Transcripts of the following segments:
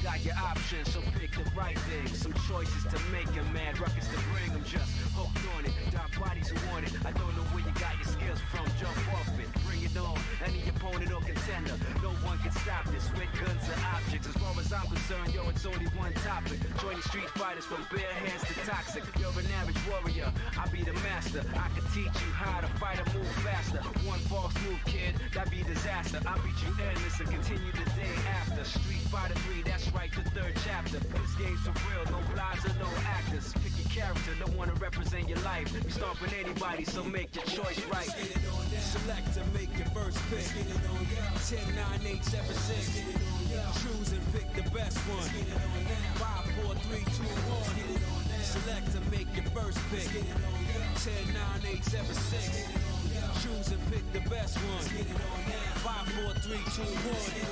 got your options, so pick the right thing. Some choices to make and mad ruckus to bring. I'm just hooked on it, dark bodies who want it. I don't know where you got your skills from, jump off it. Bring it on, any opponent or contender. No one can stop this with guns or objects. As far as I'm concerned, yo, it's only one topic. Joining street fighters from bare hands to toxic. You're an average warrior, I be the master. I can teach you how to fight or move faster. One false move, kid, that be disaster. I beat you endless and continue the day after. Street Fighter 3, that's right, the third chapter. This game's for real, no lies or no actors. Pick your character, don't wanna represent your life. You stomping anybody, so make your choice right. Select to make your first pick. 10, 9, 8, 7, 6. Choose and pick the best one. 5, 4, 3, 2, 1. Select to make your first pick. 10, 9, 8, 7, 6. Choose and pick the best one. 5, 4, 3, 2, 1.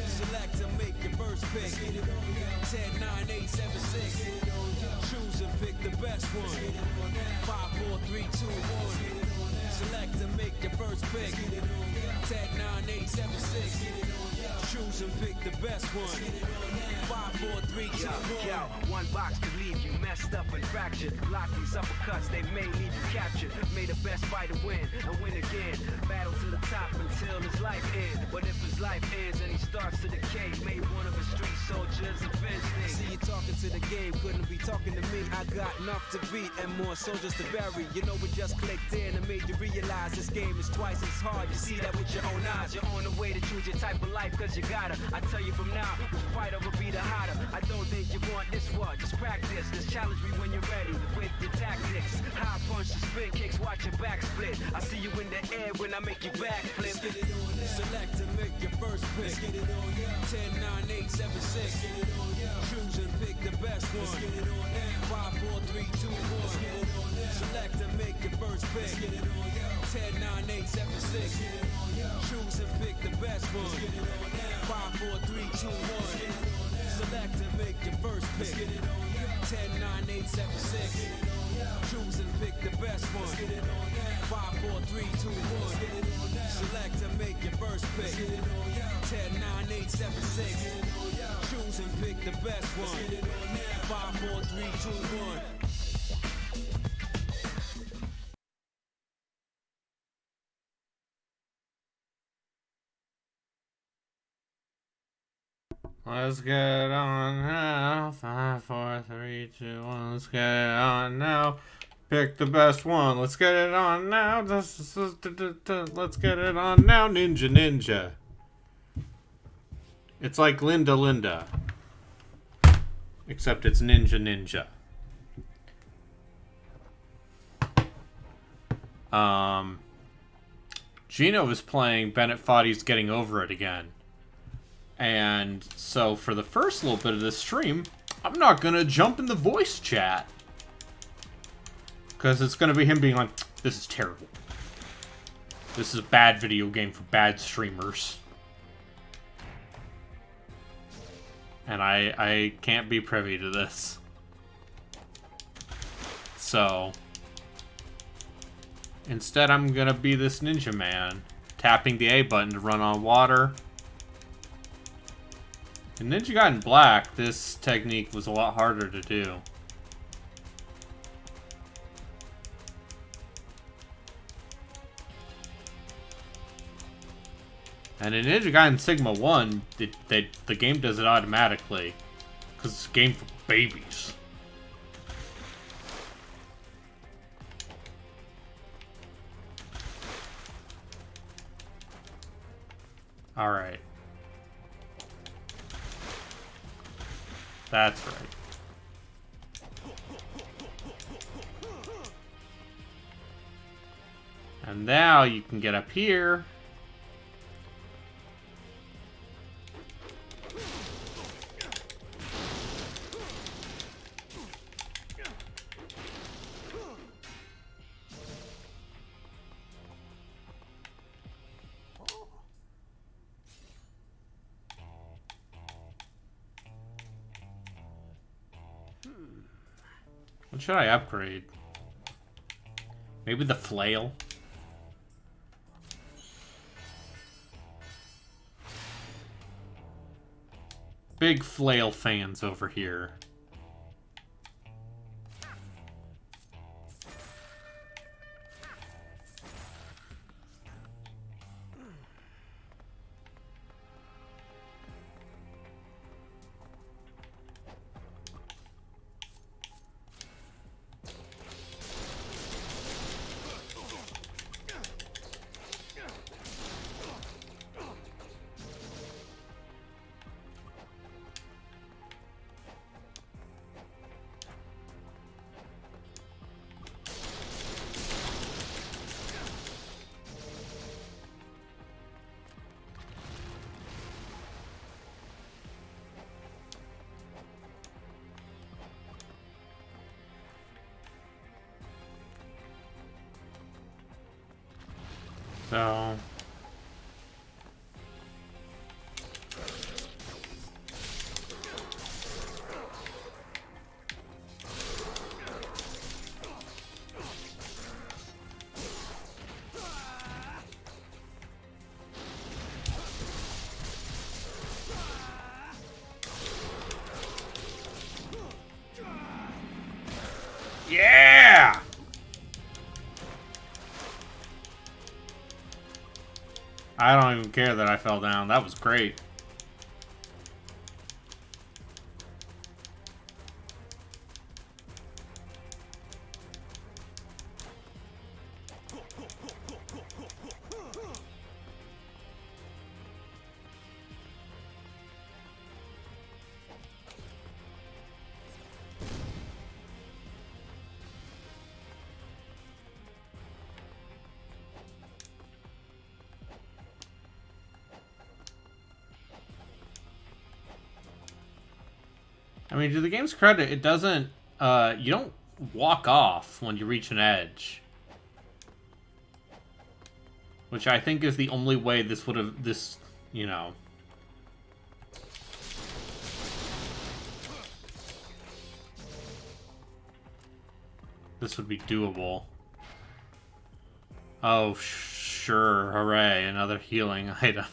Select to make your first pick. 10, 9, 8, 7, 6. Choose and pick the best one. 5, 4, 3, 2, 1. Select to make your first pick. 10, 9, 8, 7, 6. Choose and pick the best one. 5, 4, 3, 2, 1. One box could leave you messed up and fractured. Block these uppercuts, they may leave you captured. May the best fighter win and win again. Battle to the top until his life ends. But if his life ends and he starts to decay, may one of his street soldiers avenge things. See you talking to the game, couldn't be talking to me. I got enough to beat and more soldiers to bury. You know we just clicked in and made you realize this game is twice as hard. You see that with your own eyes. You're on the way to choose your type of life, cause you gotta. I tell you from now, which fighter will be the hotter. I don't think you want this one, just practice. Just challenge me when you're ready with your tactics. High punch, the spin kicks, watch your back split. I see you in the air when I make you backflip. Select to make your first pick. 10, 9, 8, 7, 6. Choose and pick the best one. 5, 4, 3, 2, 1. Select to make your first pick. 10, 9, 8, 7, 6. Choose and pick the best one. 5, 4, 3, 2, 1. Select to make your first pick. 10, 9, 8, 7, 6. Choose and pick the best one. 5, 4, 3, 2, 1. Select to make your first pick. 10, 9, 8, 7, 6. Choose and pick the best one. 5, 4, 3, 2, 1. Let's get it on now. 5, 4, 3, 2, 1. Let's get it on now. Pick the best one. Let's get it on now. Let's get it on now. Ninja Ninja. It's like Linda Linda. Except it's Ninja Ninja. Gino is playing Bennett Foddy's Getting Over It Again. And so for the first little bit of this stream, I'm not going to jump in the voice chat. Because it's going to be him being like, this is terrible. This is a bad video game for bad streamers. And I can't be privy to this. So instead I'm going to be this ninja man. Tapping the A button to run on water. In Ninja Gaiden Black, this technique was a lot harder to do. And in Ninja Gaiden Sigma 1, the game does it automatically. Because it's a game for babies. Alright. That's right. And now you can get up here. What should I upgrade? Maybe the flail? Big flail fans over here. So... Yeah! I don't even care that I fell down. That was great. I mean, to the game's credit, it doesn't, you don't walk off when you reach an edge. Which I think is the only way this would have, you know. This would be doable. Oh, sure, hooray, another healing item.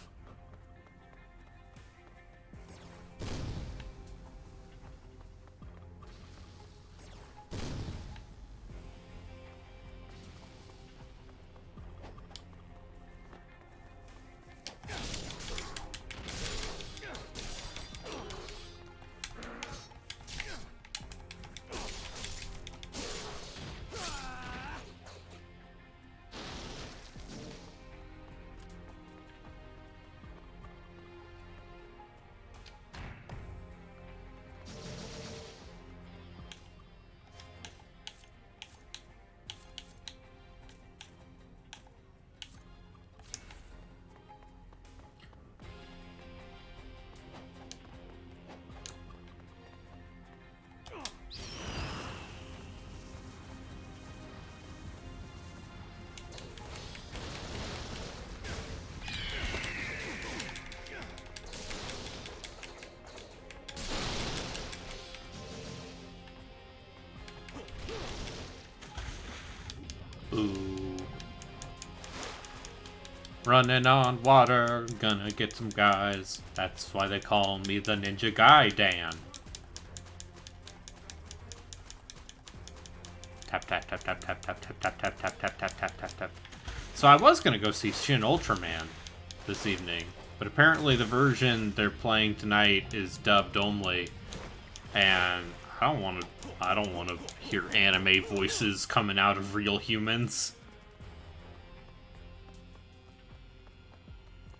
Ooh. Running on water, gonna get some guys. That's why they call me the Ninja Guy Dan. Tap tap tap tap tap tap tap tap tap tap tap tap tap tap tap. So I was gonna go see Shin Ultraman this evening, but apparently the version they're playing tonight is dubbed only, and I don't want to hear anime voices coming out of real humans.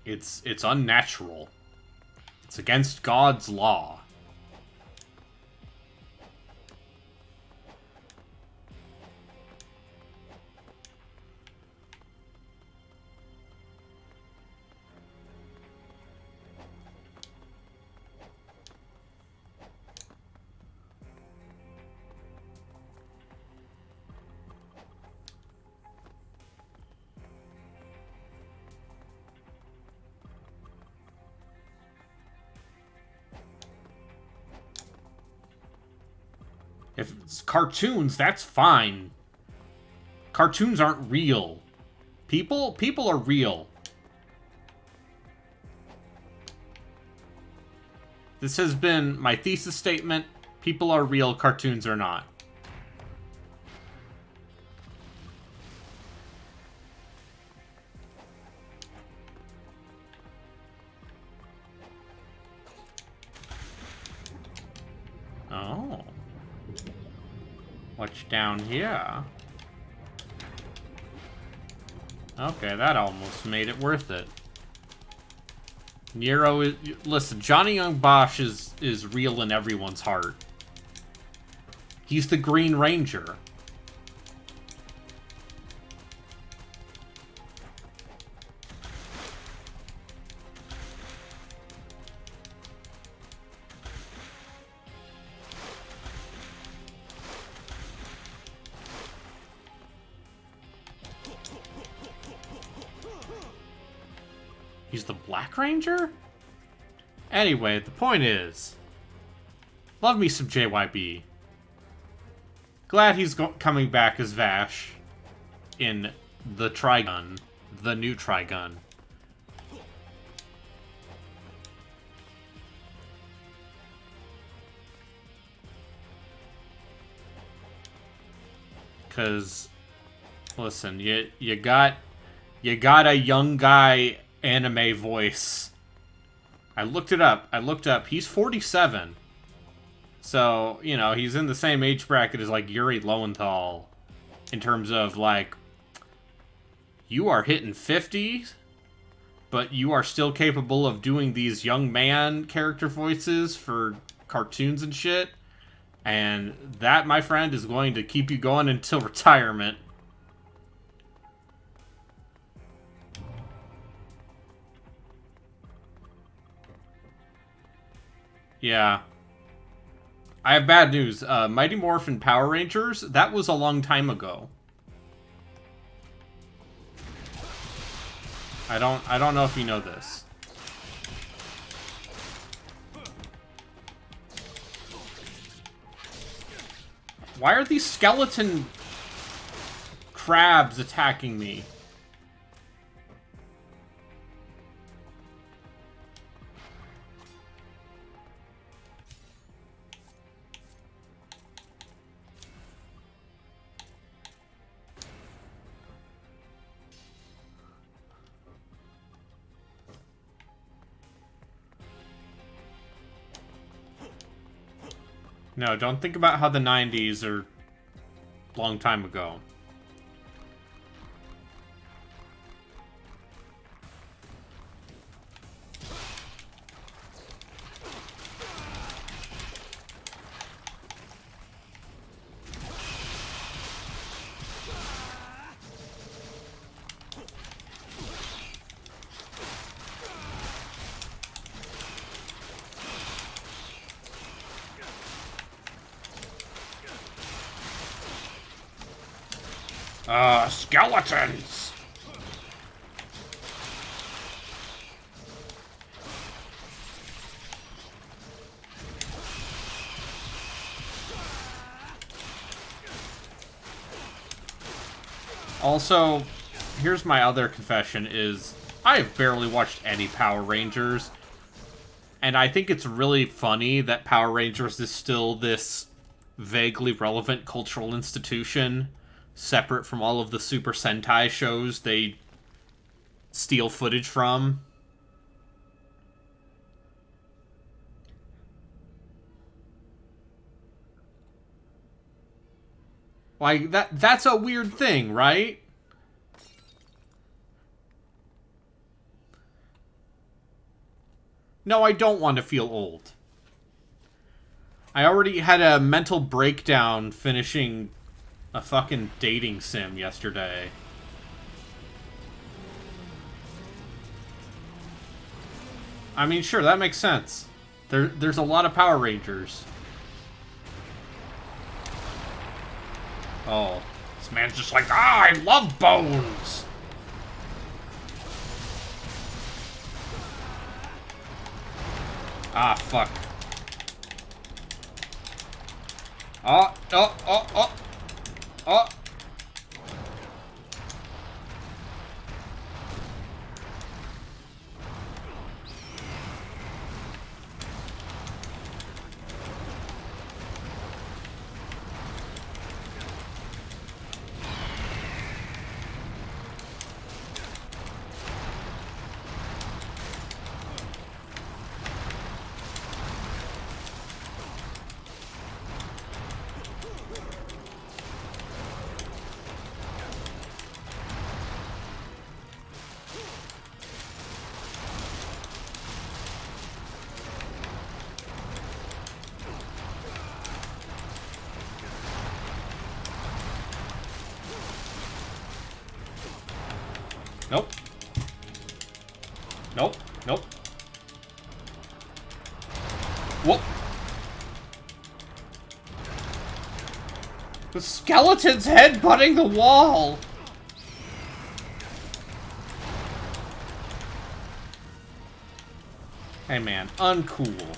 It's unnatural. It's against God's law. If it's cartoons, that's fine. Cartoons aren't real. People are real. This has been my thesis statement. People are real, cartoons are not. Oh. What's down here? Okay, that almost made it worth it. Nero is... Listen, Johnny Young Bosch is real in everyone's heart. He's the Green Ranger. He's the Black Ranger? Anyway, the point is... Love me some JYB. Glad he's coming back as Vash in the Trigun. The new Trigun. Cause... Listen, you got a young guy anime voice. I looked it up. He's 47. So, you know, he's in the same age bracket as, like, Yuri Lowenthal. In terms of, like, you are hitting 50, but you are still capable of doing these young man character voices for cartoons and shit. And that, my friend, is going to keep you going until retirement. Yeah. I have bad news. Mighty Morphin Power Rangers, that was a long time ago. I don't know if you know this. Why are these skeleton crabs attacking me? No, don't think about how the 90s are a long time ago. Skeletons! Also, here's my other confession is, I have barely watched any Power Rangers, and I think it's really funny that Power Rangers is still this vaguely relevant cultural institution, separate from all of the Super Sentai shows they steal footage from. Like, that's a weird thing, right? No, I don't want to feel old. I already had a mental breakdown finishing a fucking dating sim yesterday. I mean, sure, that makes sense. There's a lot of Power Rangers. Oh, this man's just like, I love bones! Ah, fuck. Oh. Oh! Nope. Nope. Whoop. The skeleton's head butting the wall. Hey man, uncool.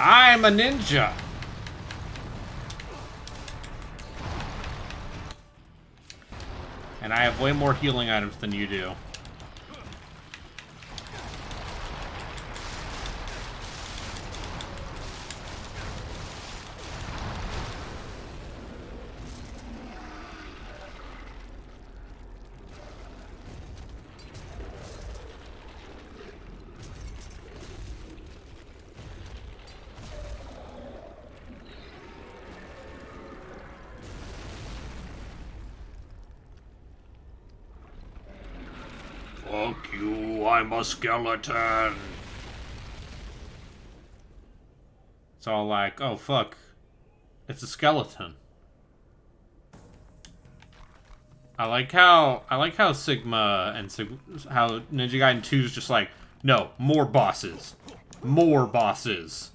I'm a ninja. And I have way more healing items than you do. Fuck you, I'm a skeleton. It's all like, oh fuck, it's a skeleton. I like how Sigma and how Ninja Gaiden 2 is just like, no, more bosses. More bosses.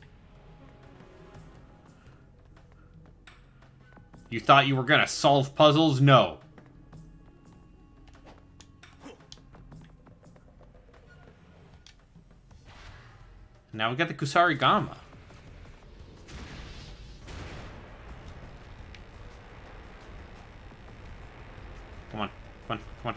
You thought you were gonna solve puzzles? No. Now we got the Kusarigama. Come on, come on, come on.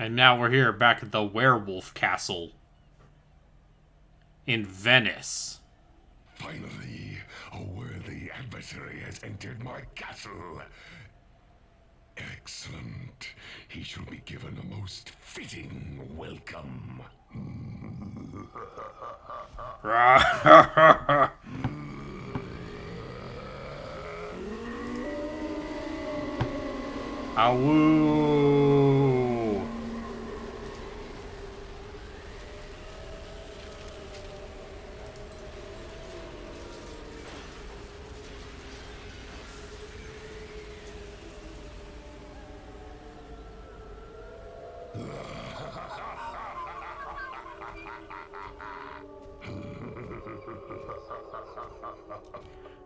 And now we're here back at the werewolf castle. in Venice. Finally, a worthy adversary has entered my castle. Excellent. He shall be given a most fitting welcome. Awoo.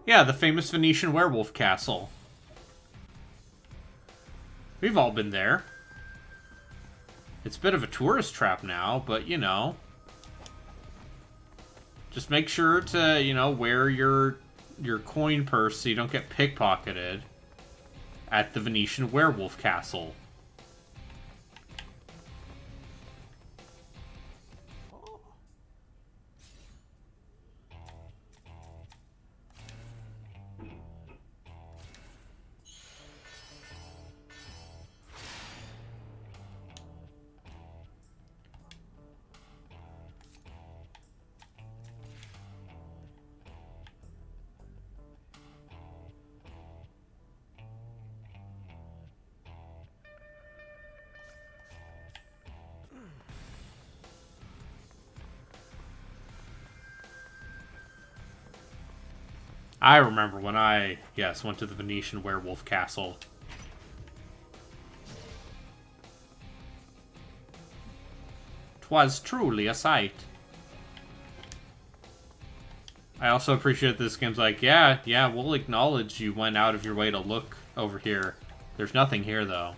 Yeah, the famous Venetian werewolf castle. We've all been there. It's a bit of a tourist trap now, but you know. Just make sure to, you know, wear your coin purse so you don't get pickpocketed at the Venetian werewolf castle. I remember when I, yes, went to the Venetian werewolf castle. 'Twas truly a sight. I also appreciate this game's like, yeah, we'll acknowledge you went out of your way to look over here. There's nothing here, though.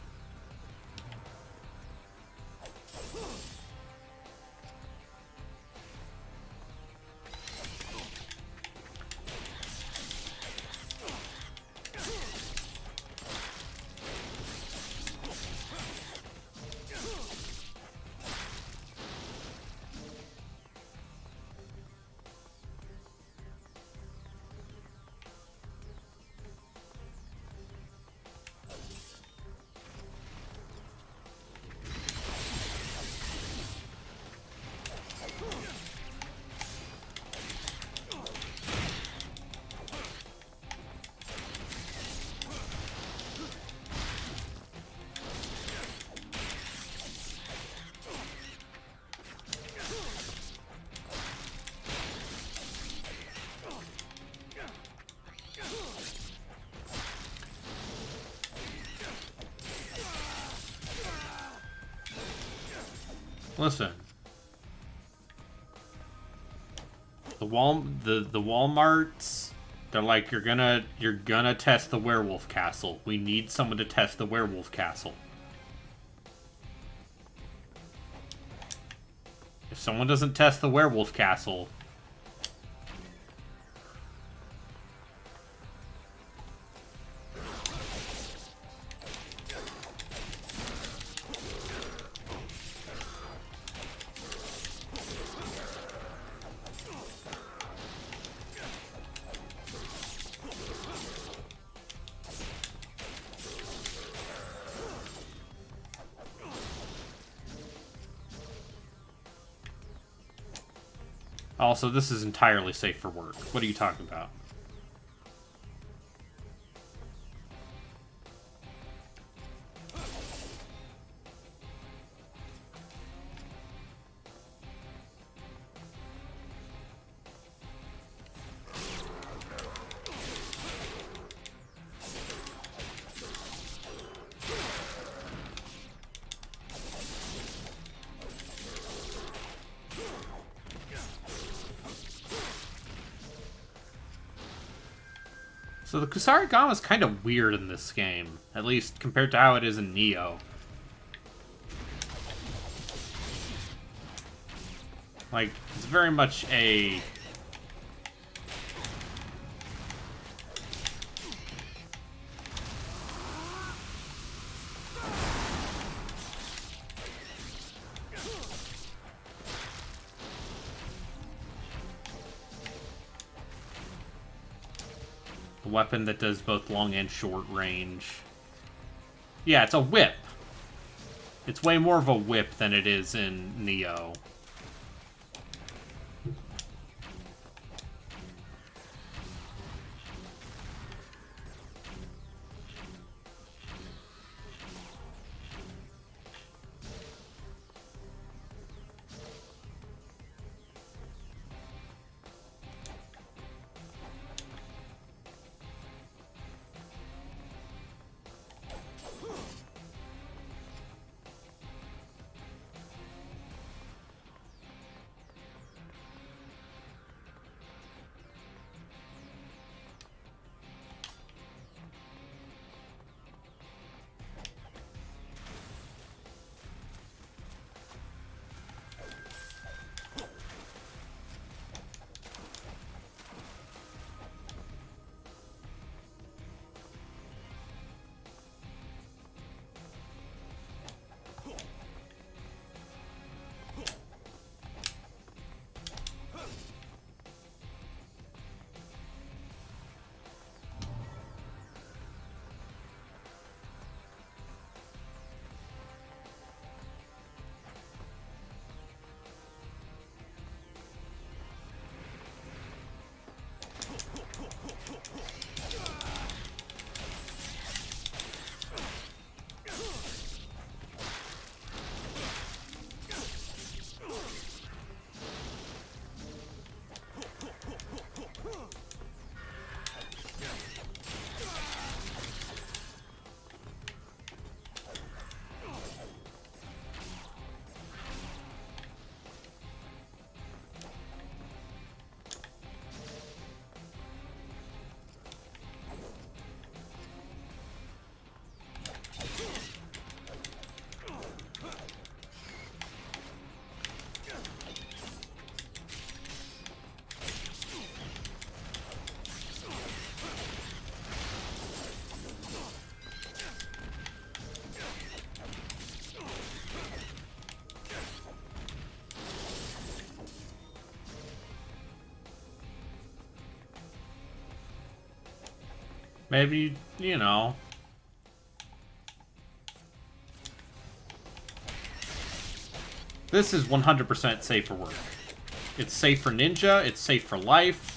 Listen. The Walmarts, they're like, you're gonna test the werewolf castle. We need someone to test the werewolf castle. If someone doesn't test the werewolf castle, also, this is entirely safe for work. What are you talking about? So the Kusarigama is kind of weird in this game, at least compared to how it is in Neo. Like, it's very much a... A weapon that does both long and short range. Yeah, it's a whip. It's way more of a whip than it is in Neo. Maybe, you know. This is 100% safe for work. It's safe for ninja, it's safe for life.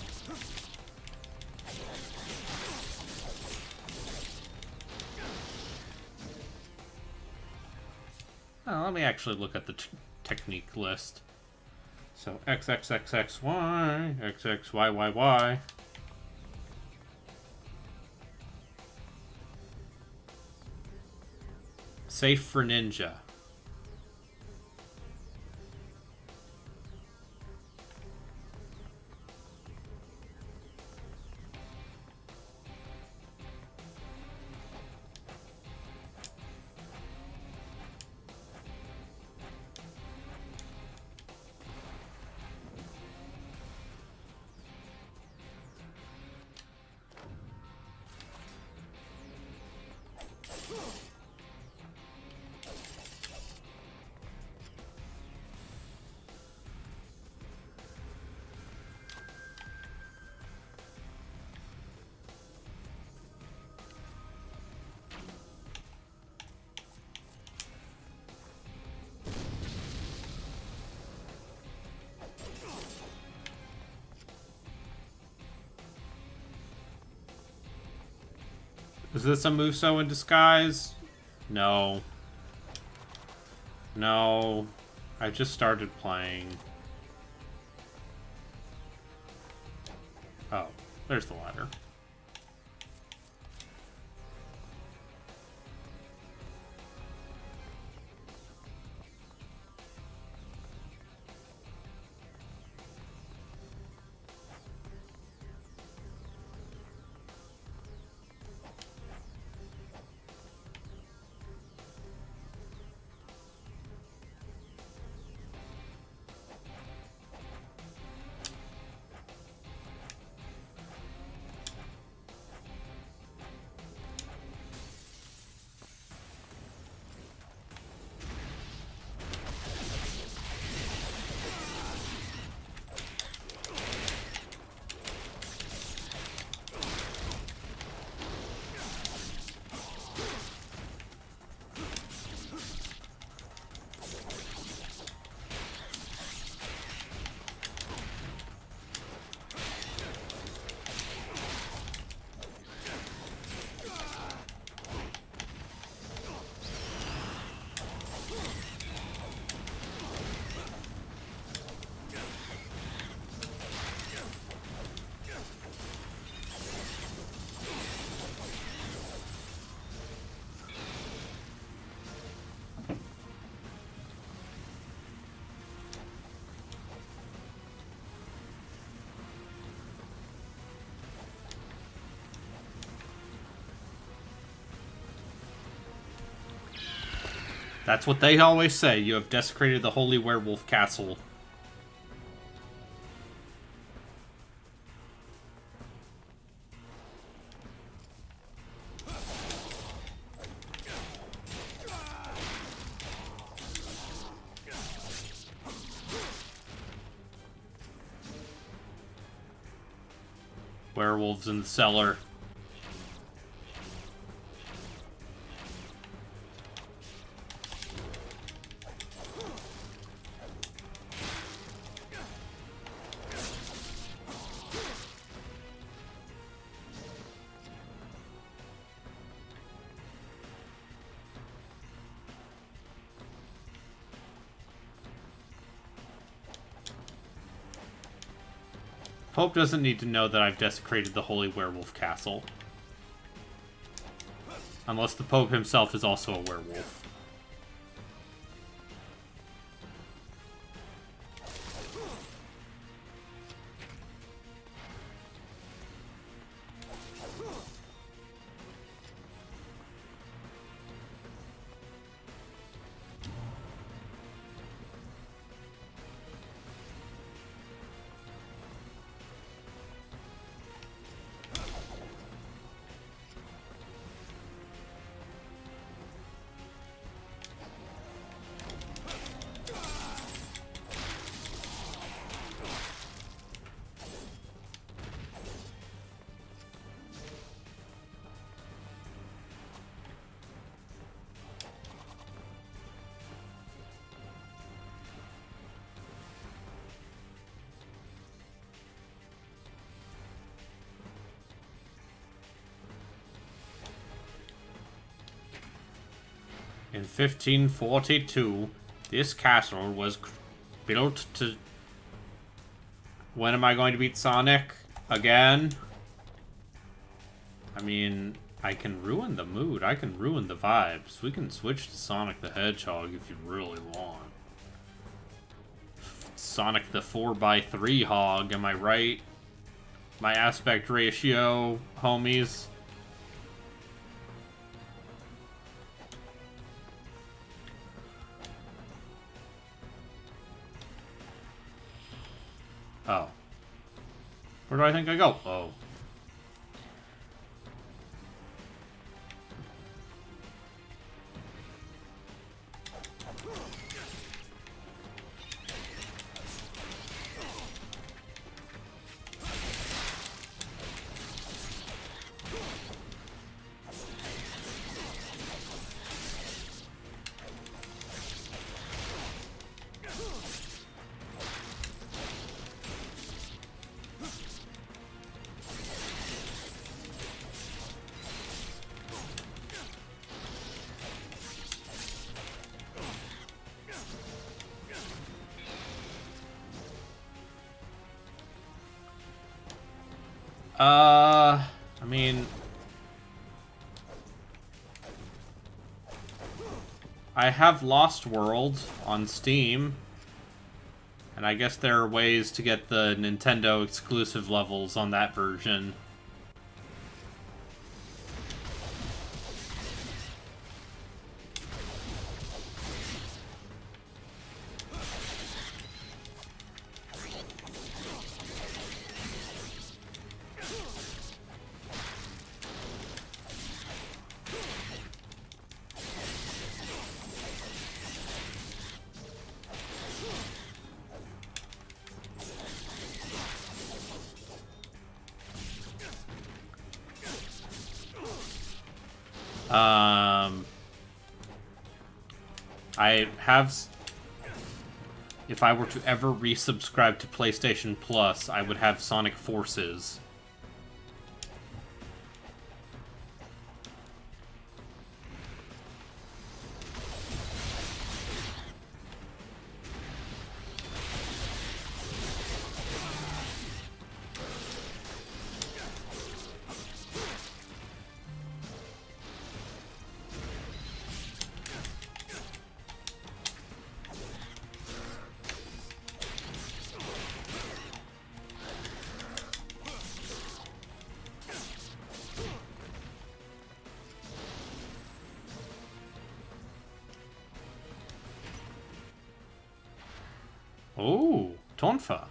Oh, let me actually look at the technique list. So XXXXY, XXYYY. Safe for ninja. Is this a Muso in disguise? No. No. I just started playing. Oh, there's the ladder. That's what they always say. You have desecrated the holy werewolf castle. Werewolves in the cellar. Pope doesn't need to know that I've desecrated the holy werewolf castle. Unless the Pope himself is also a werewolf. In 1542, this castle was built to... When am I going to beat Sonic? Again? I mean, I can ruin the mood. I can ruin the vibes. We can switch to Sonic the Hedgehog if you really want. Sonic the 4x3 hog, am I right? My aspect ratio, homies. Oh. Where do I think I go? Oh. I mean... I have Lost World on Steam. And I guess there are ways to get the Nintendo exclusive levels on that version. I have... If I were to ever resubscribe to PlayStation Plus, I would have Sonic Forces. Oh, Tonfa.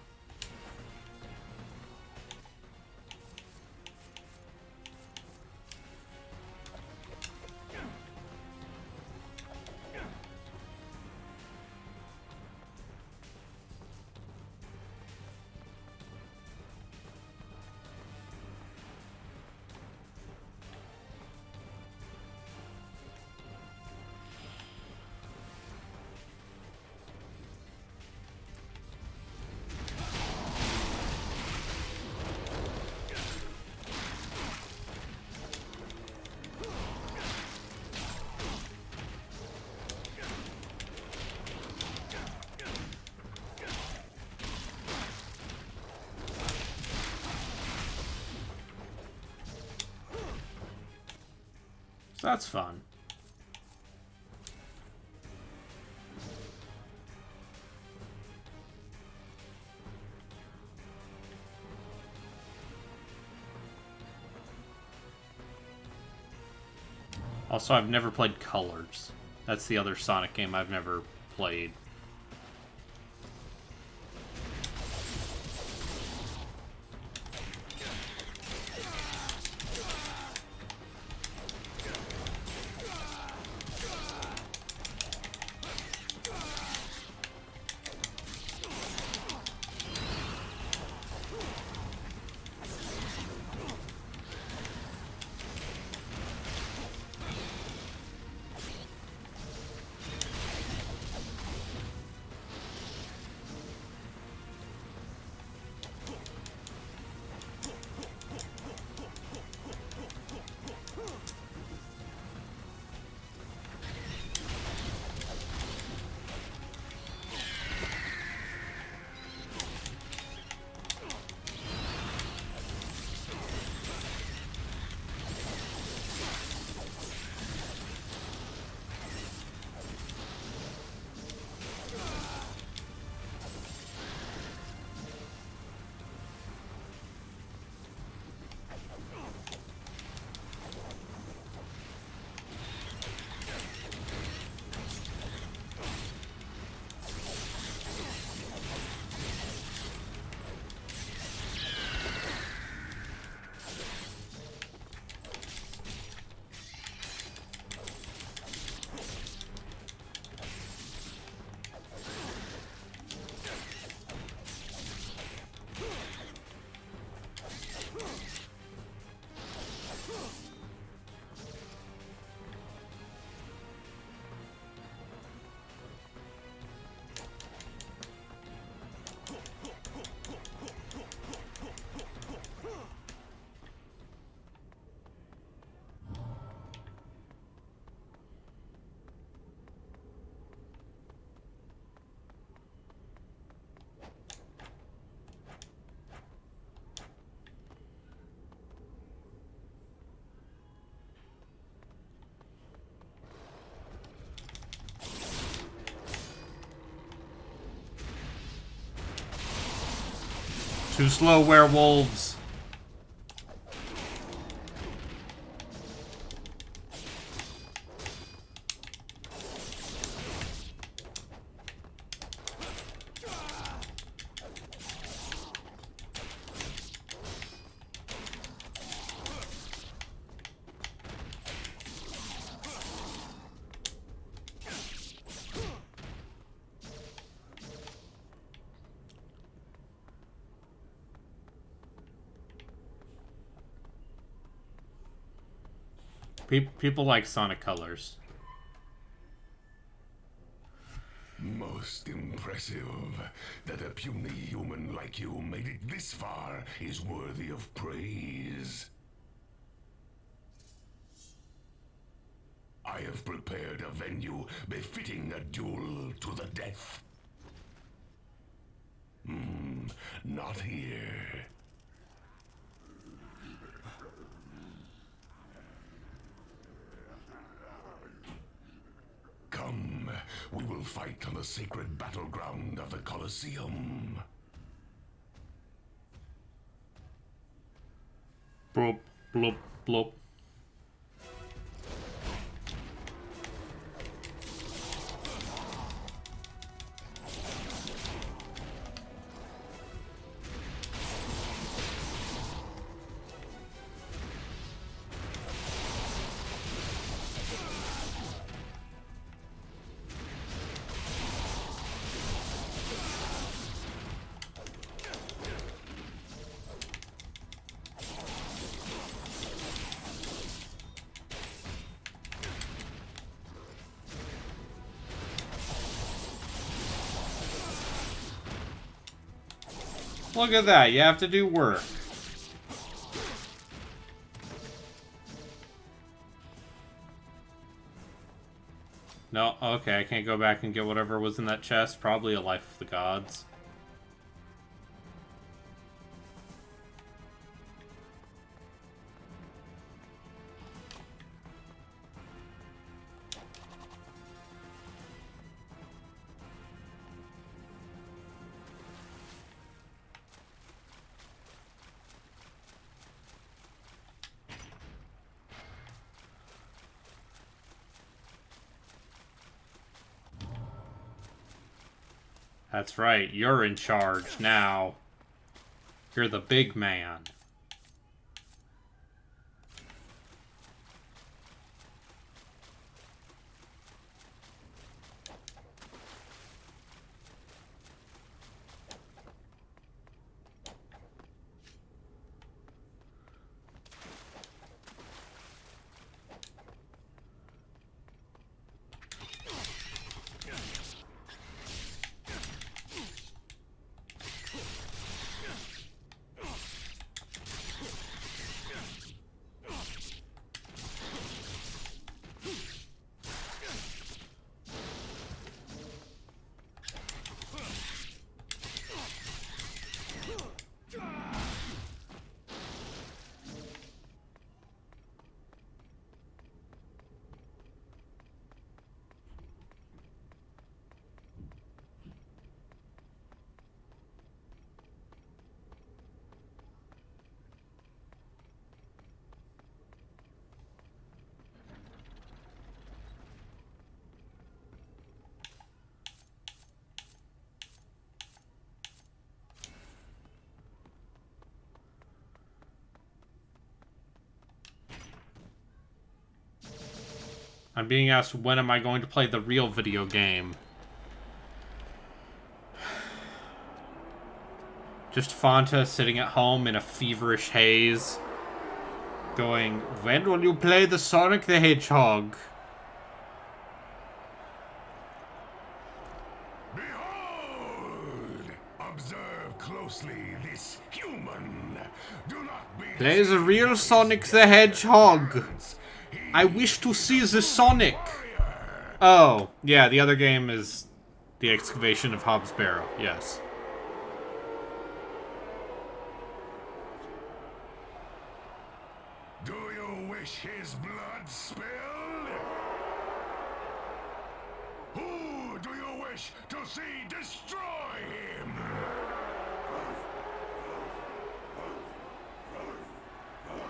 So that's fun. Also, I've never played Colors. That's the other Sonic game I've never played. Too slow, werewolves. People like Sonic Colors. Most impressive. That a puny human like you made it this far is worthy of praise. I have prepared a venue befitting a duel to the death. Not here. Come, we will fight on the sacred battleground of the Colosseum. Blop, blop, blop. Look at that, you have to do work. No, okay, I can't go back and get whatever was in that chest. Probably a Life of the Gods. That's right, you're in charge now. You're the big man. I'm being asked when am I going to play the real video game. Just Fanta sitting at home in a feverish haze, going, when will you play the Sonic the Hedgehog? Behold! Observe closely this human. Do not be Play the real Sonic the Hedgehog. I wish to see the Sonic. Oh, yeah, the other game is the excavation of Hobbs Barrow, yes. Do you wish his blood spilled? Who do you wish to see destroy him?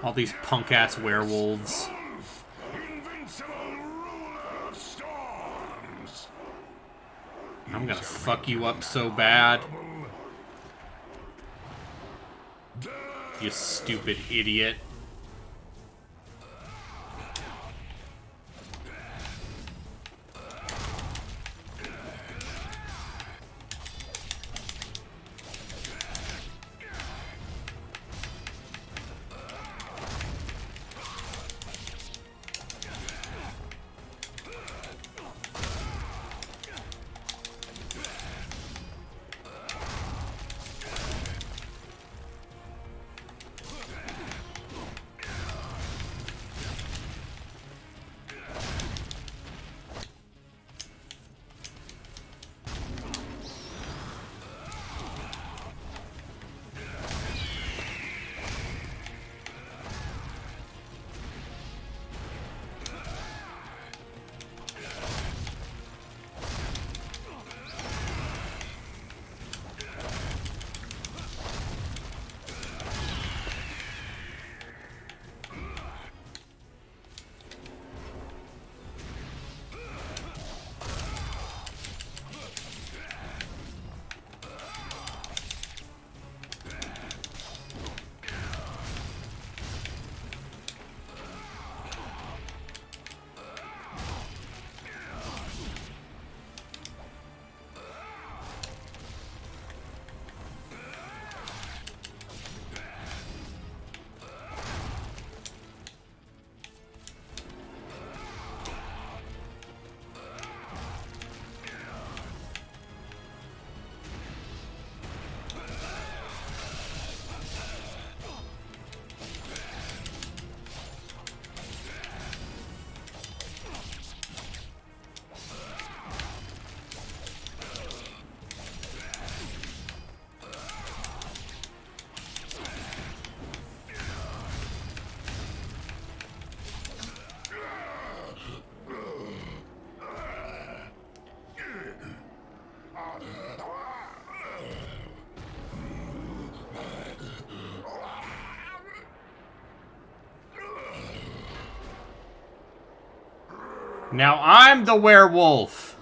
All these punk-ass werewolves. Invincible ruler of storms. I'm gonna fuck you up so bad. You stupid idiot. Now I'm the werewolf.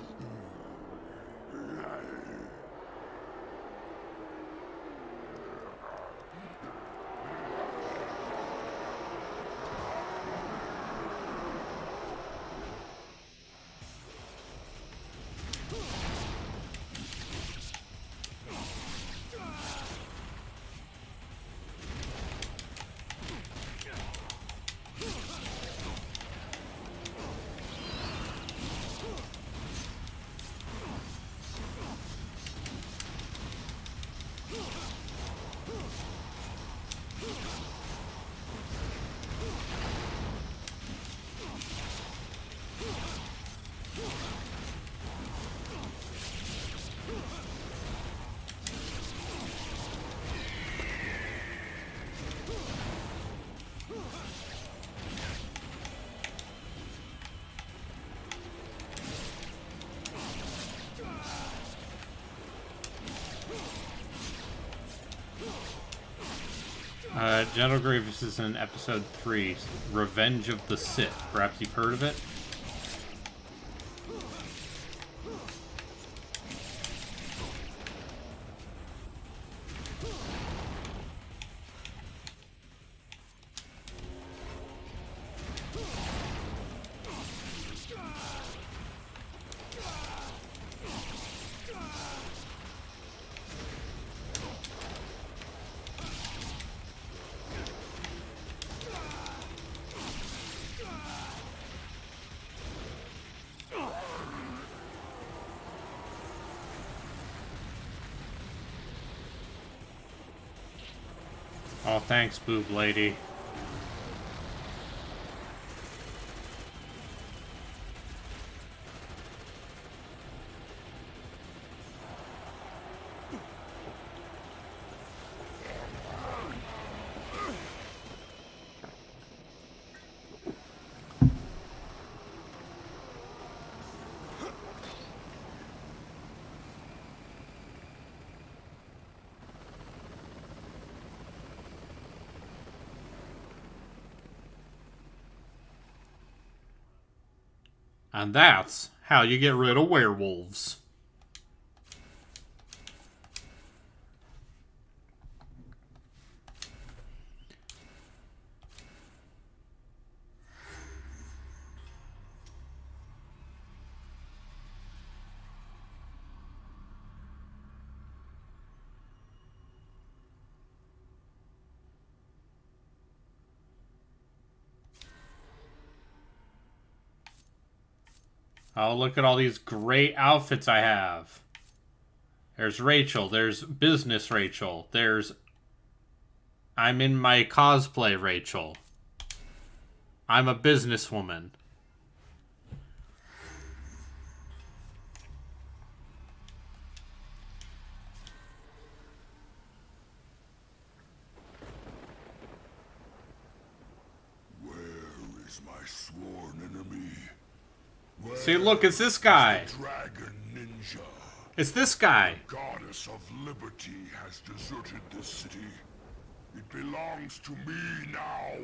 General Grievous is in episode 3, Revenge of the Sith. Perhaps you've heard of it? Oh, thanks, boob lady. And that's how you get rid of werewolves. Oh, look at all these great outfits I have. There's Rachel. There's business Rachel. There's I'm in my cosplay Rachel. I'm a businesswoman. Where is my sworn enemy? See, look, it's this guy. Dragon Ninja. It's this guy. Goddess of Liberty has deserted this city. It belongs to me now.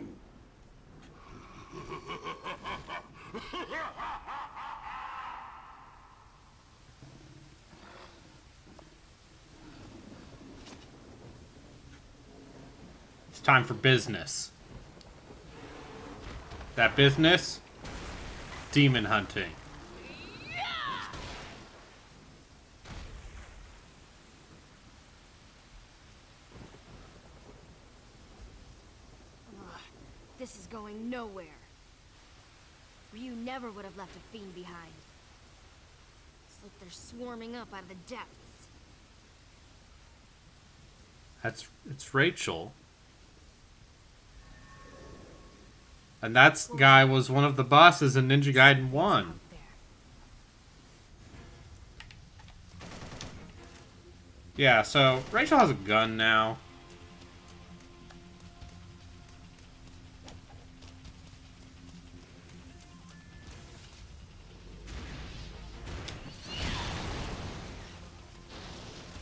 It's time for business. That business? Demon hunting. This is going nowhere. Ryu never would have left a fiend behind. It's like they're swarming up out of the depths. It's Rachel. And that guy was one of the bosses in Ninja Gaiden 1. Yeah, so Rachel has a gun now.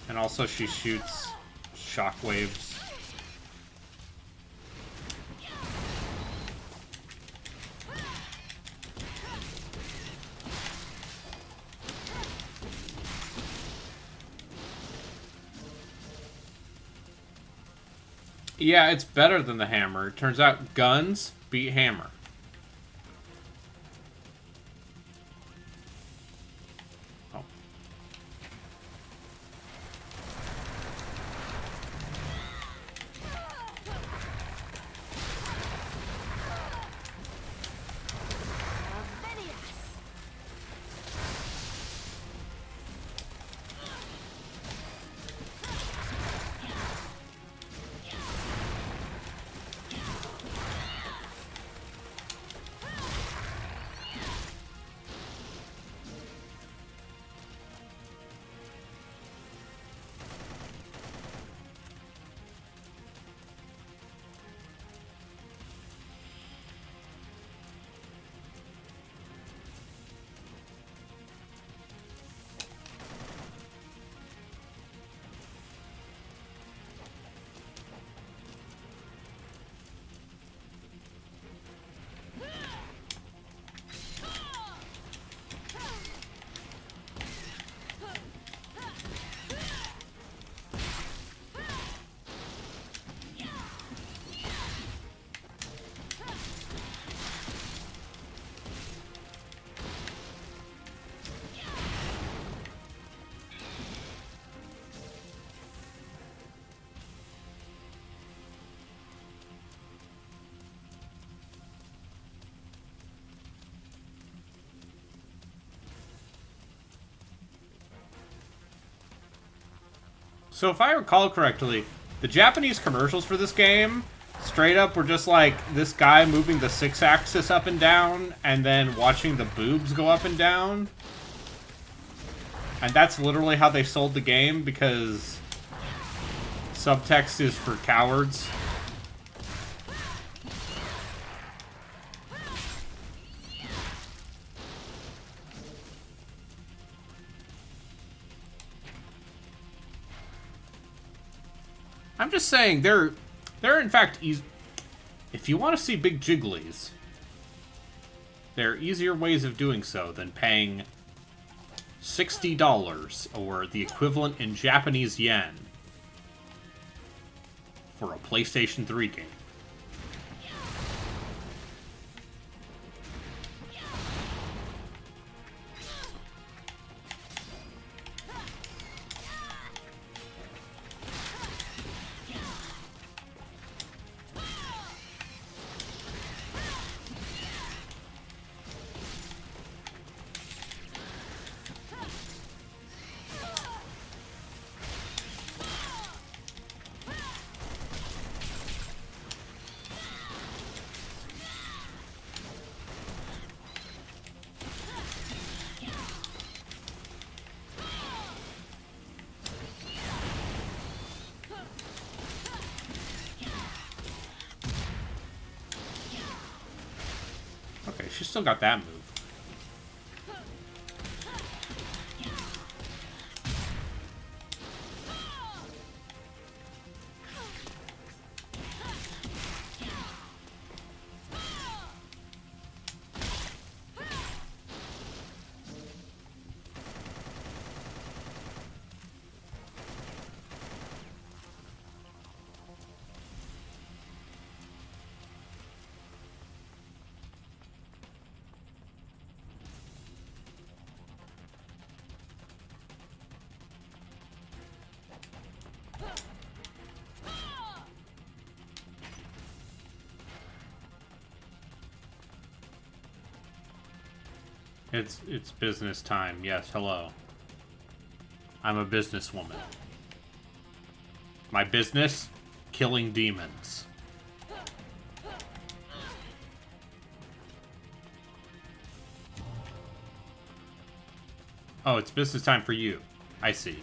And also she shoots shockwaves. Yeah, it's better than the hammer. It turns out guns beat hammer. Oh. So if I recall correctly, the Japanese commercials for this game straight up were just like this guy moving the 6-axis up and down and then watching the boobs go up and down. And that's literally how they sold the game because subtext is for cowards. I'm just saying, they're in fact easy. If you want to see big jigglies, there are easier ways of doing so than paying $60 or the equivalent in Japanese yen for a PlayStation 3 game. Okay, she's still got that move. It's business time. Yes, hello. I'm a businesswoman. My business? Killing demons. Oh, it's business time for you. I see.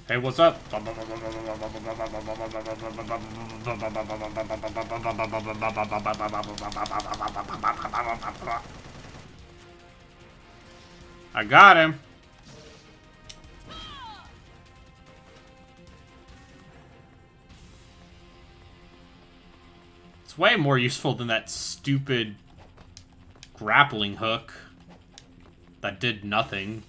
Hey, what's up? I got him. It's way more useful than that stupid grappling hook that did nothing.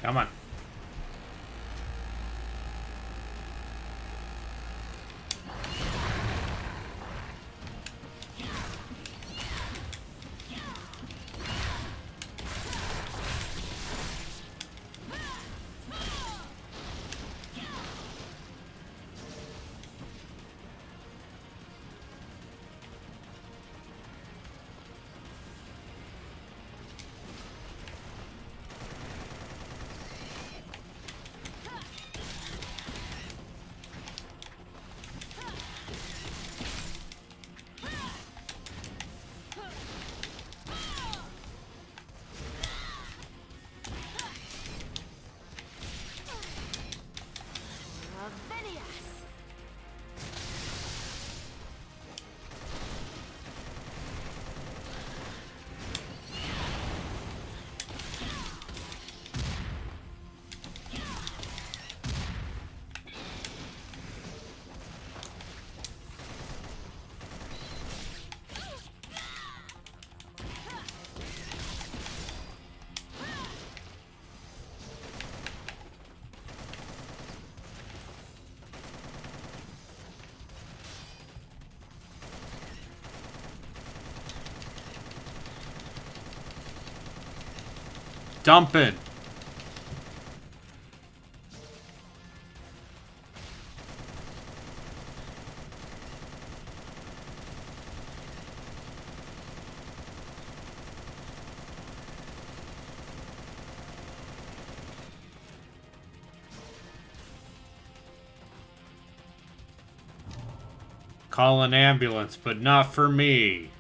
Come on. Dumping. Call an ambulance, but not for me.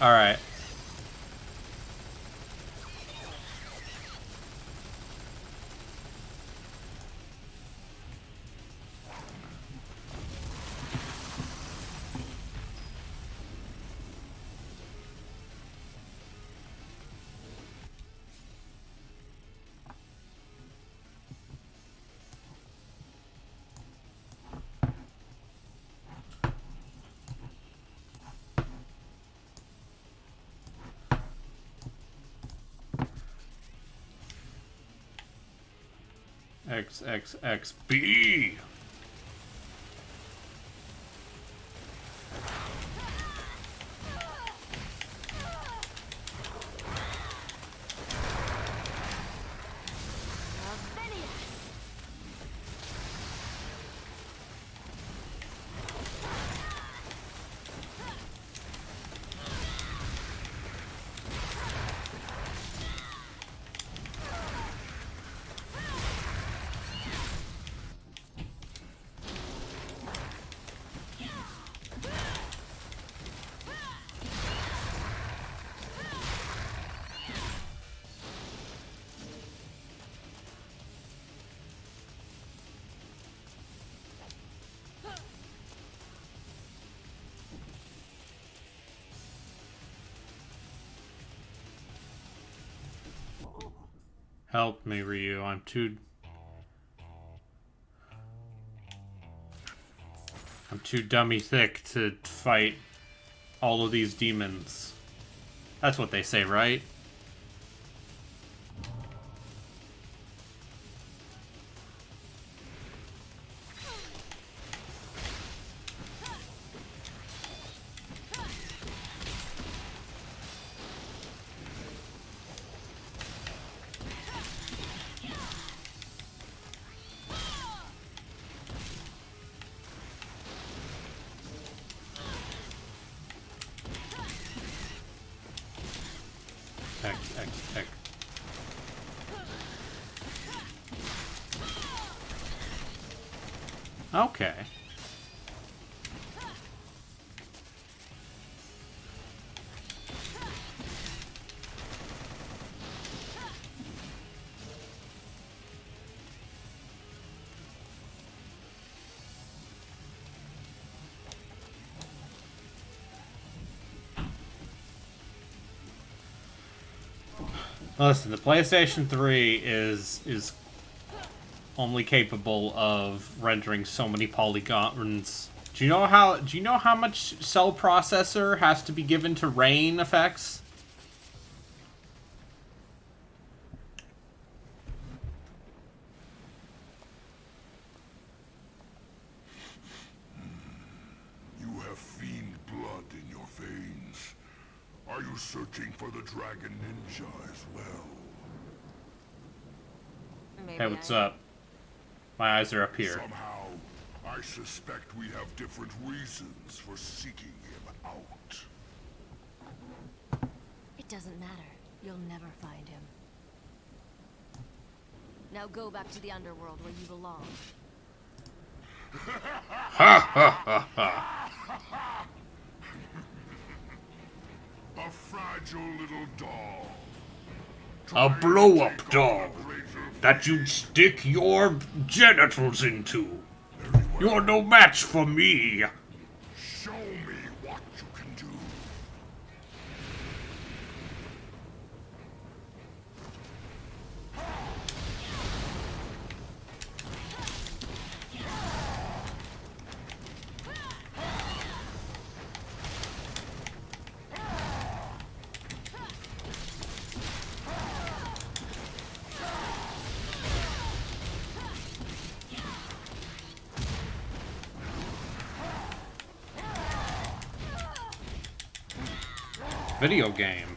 All right. XXXB. Help me, Ryu. I'm too dummy thick to fight all of these demons. That's what they say, right? X. Okay. Listen, the PlayStation 3 is only capable of rendering so many polygons. Do you know how much cell processor has to be given to rain effects? You have fiend blood in your veins. Are you searching for the Dragon Ninja as well? Maybe Hey, what's up? My eyes are up here. Somehow, I suspect we have different reasons for seeking him out. It doesn't matter. You'll never find him. Now go back to the underworld where you belong. A fragile little doll. A blow-up doll that you'd stick your genitals into. You're no match for me. Show me what you can do. Video game.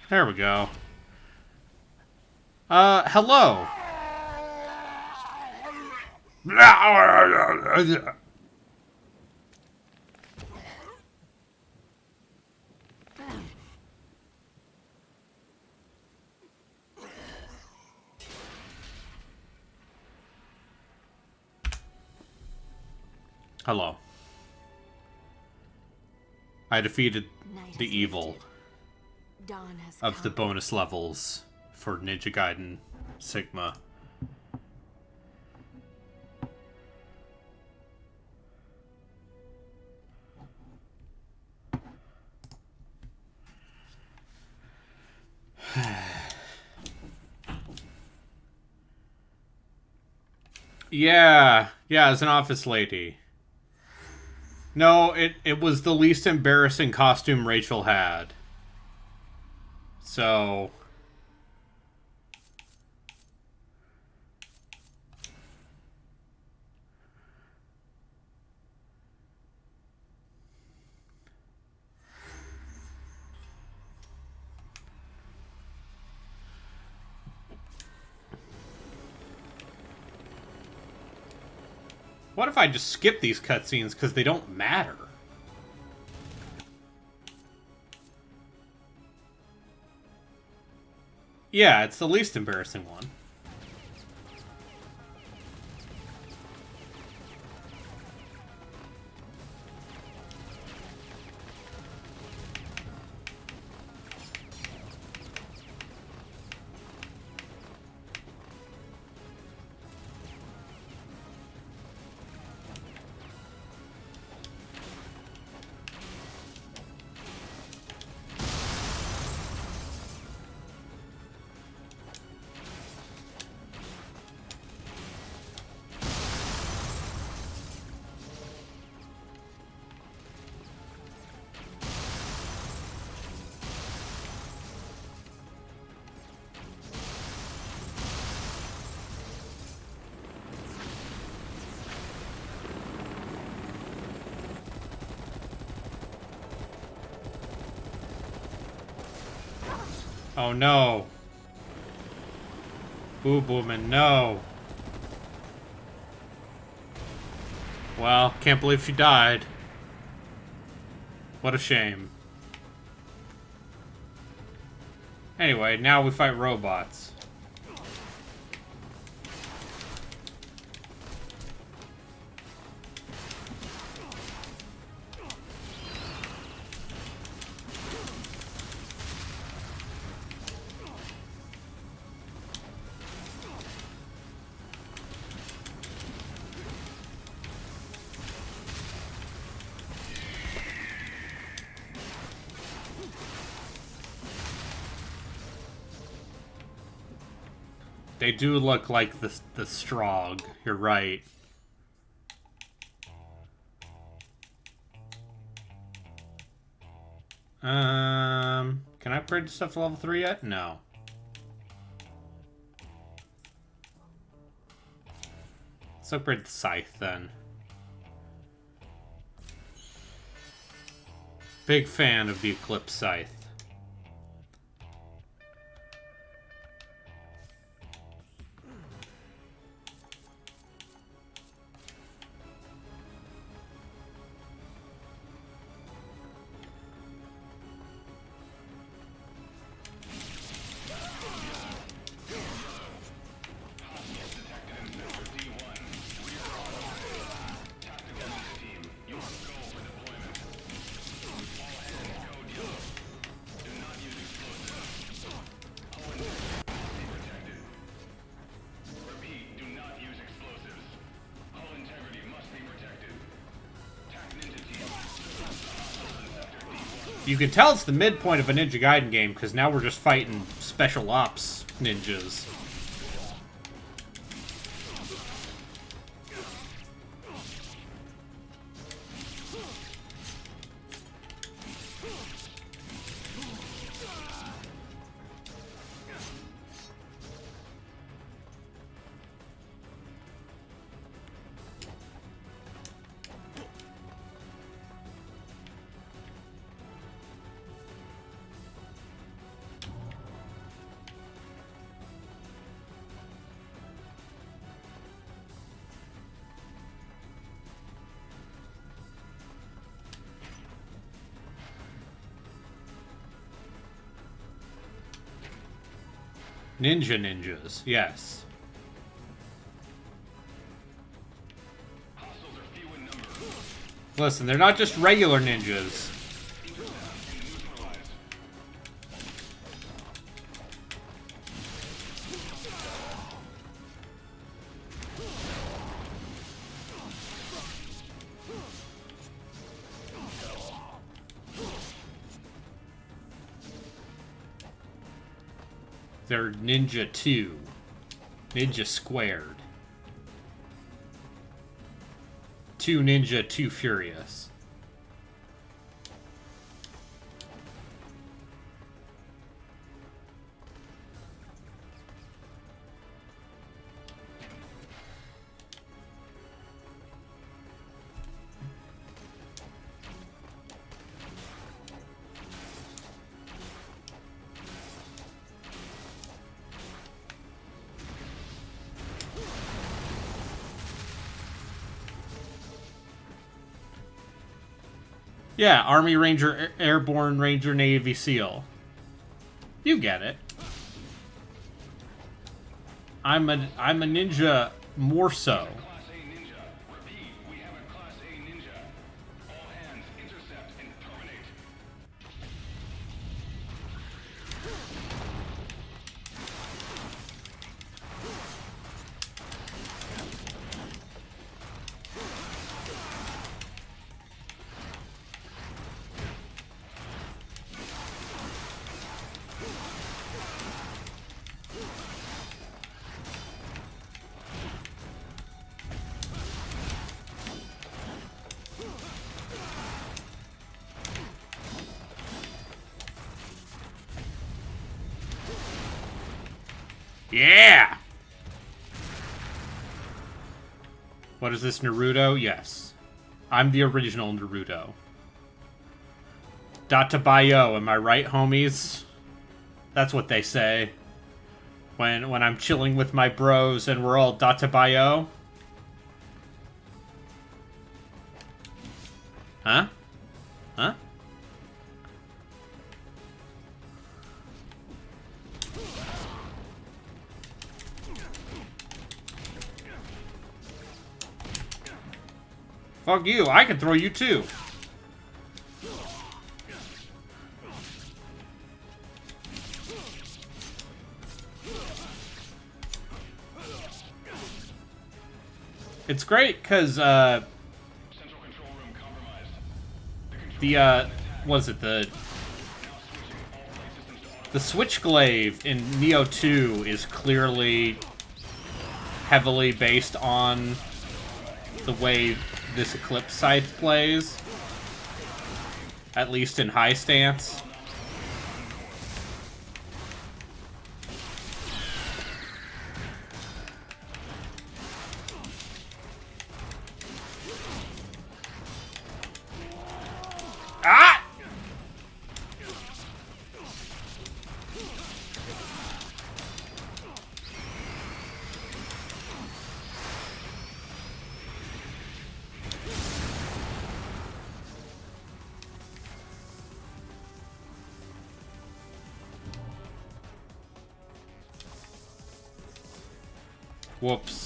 There we go. Hello. Hello. I defeated Night the has evil lifted. Dawn has of the come. bonus levels for Ninja Gaiden Sigma. Yeah, as an office lady. No, it was the least embarrassing costume Rachel had. So... What if I just skip these cutscenes because they don't matter? Yeah, it's the least embarrassing one. Oh no. Boo Boomin, no. Well, can't believe she died. What a shame. Anyway, now we fight robots. They do look like the Strogg. You're right. Can I upgrade the stuff to level 3 yet? No. Let's upgrade the Scythe then. Big fan of the Eclipse Scythe. You can tell it's the midpoint of a Ninja Gaiden game, because now we're just fighting special ops ninjas. Ninjas, yes. Listen, they're not just regular ninjas. They're Ninja 2. Ninja squared. 2 Ninja, 2 Furious. Yeah, Army Ranger, Airborne Ranger, Navy SEAL. You get it. I'm a ninja more so. Class A ninja. Repeat, we have a Class A ninja. All hands, intercept and terminate. Yeah! What is this, Naruto? Yes. I'm the original Naruto. Databayo, am I right, homies? That's what they say. When I'm chilling with my bros and we're all Databayo. Huh? Huh? Fuck you, I can throw you too. It's great because Central control room compromised. was it the Switchglaive in Neo 2 is clearly heavily based on the way this Eclipse Scythe plays, at least in high stance. Ah! Whoops.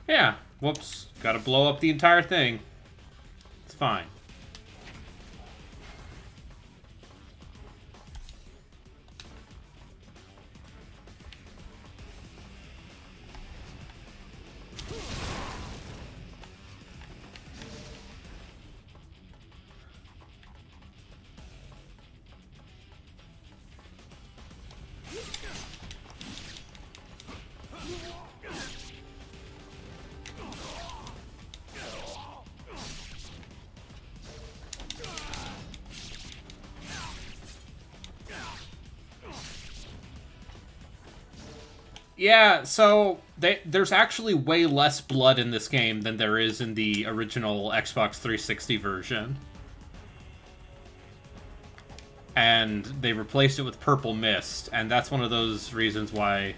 Yeah, whoops. Gotta blow up the entire thing. It's fine. Yeah, so there's actually way less blood in this game than there is in the original Xbox 360 version. And they replaced it with purple mist, and that's one of those reasons why...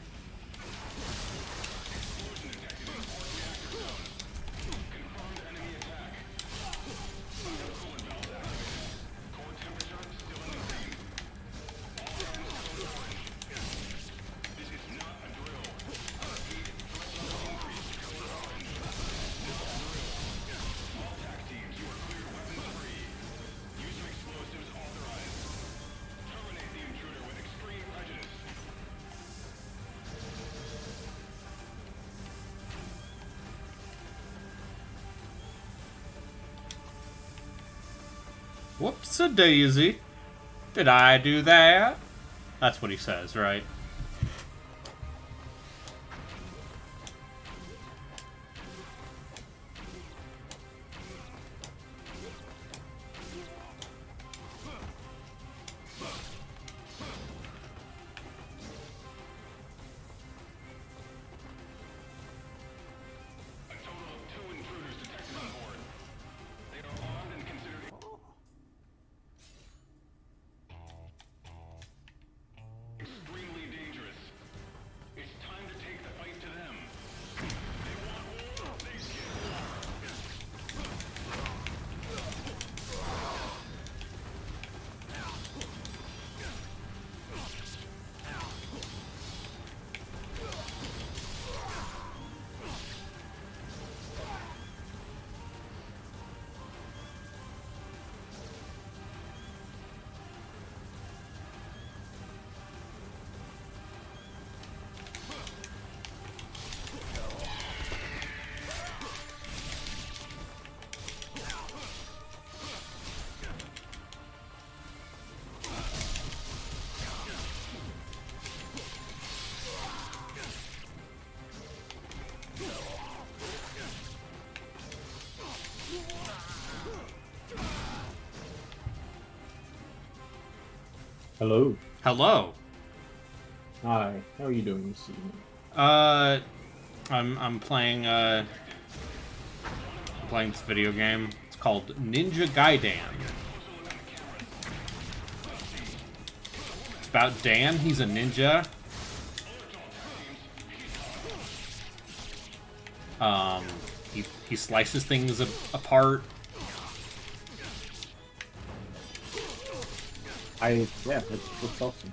Whoops-a-daisy. Did I do that? That's what he says, right? Hello. Hello. Hi. How are you doing this evening? I'm playing this video game. It's called Ninja Gaiden. It's about Dan. He's a ninja. He slices things apart. Yeah, that's awesome.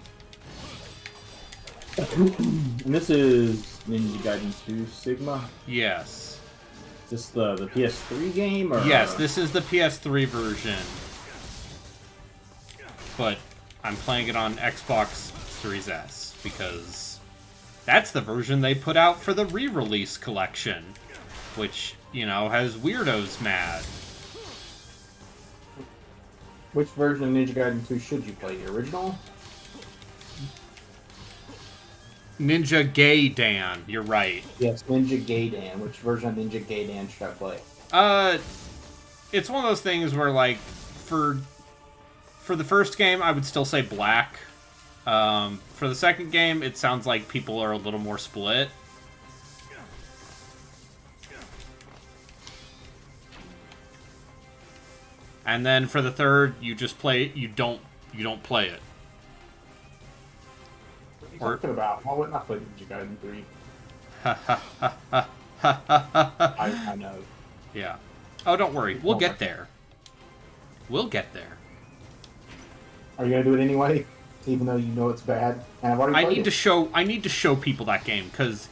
And this is Ninja Gaiden 2 Sigma. Yes. Is this the PS3 game? Or... Yes, this is the PS3 version. But I'm playing it on Xbox Series S because that's the version they put out for the re-release collection, which, you know, has weirdos mad. Which version of Ninja Gaiden 2 should you play? The original? Ninja Gaiden, you're right. Yes, Ninja Gaiden. Which version of Ninja Gaiden should I play? It's one of those things where, like, for the first game, I would still say black. For the second game, it sounds like people are a little more split. And then for the third, you just play. You don't play it. What are you talking about? Why wouldn't I play Ninja Gaiden 3? I know. Yeah. Oh, don't worry. We'll get there. We'll get there. Are you gonna do it anyway, even though you know it's bad? And I've already played it. I need to show people that game because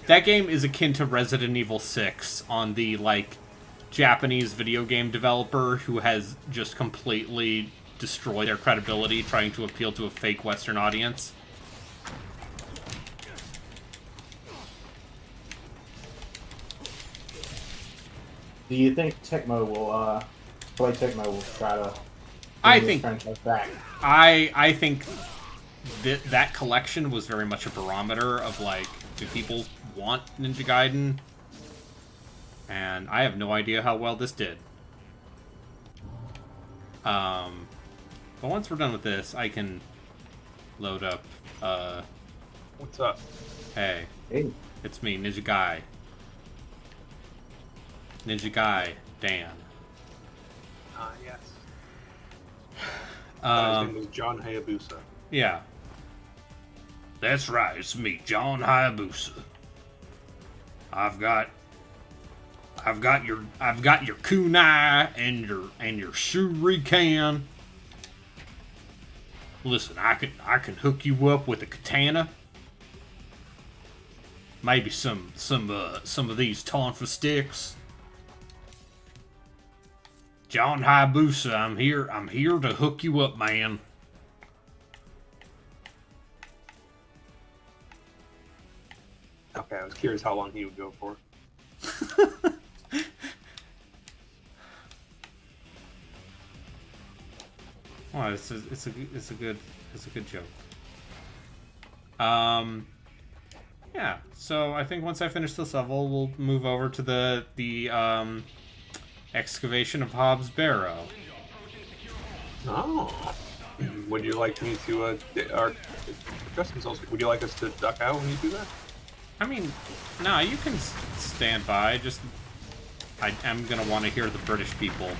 that game is akin to Resident Evil 6 on the like Japanese video game developer who has just completely destroyed their credibility trying to appeal to a fake Western audience. Do you think Tecmo will try to I bring this think franchise back? I think that collection was very much a barometer of like, do people want Ninja Gaiden? And I have no idea how well this did. But once we're done with this, I can load up What's up? Hey. Hey. It's me, Ninja Guy. Ninja Guy, Dan. Yes. His name was John Hayabusa. Yeah. That's right, it's me, John Hayabusa. I've got your kunai and your shuriken. Listen, I can hook you up with a katana. Maybe some of these tonfa sticks. John Hayabusa, I'm here to hook you up, man. Okay, I was curious how long he would go for. Well, it's a good joke. Yeah. So I think once I finish this level, we'll move over to the excavation of Hobbs Barrow. Oh. Would you like me to Justin's also, would you like us to duck out when you do that? I mean, no, you can stand by. Just I am gonna want to hear the British people.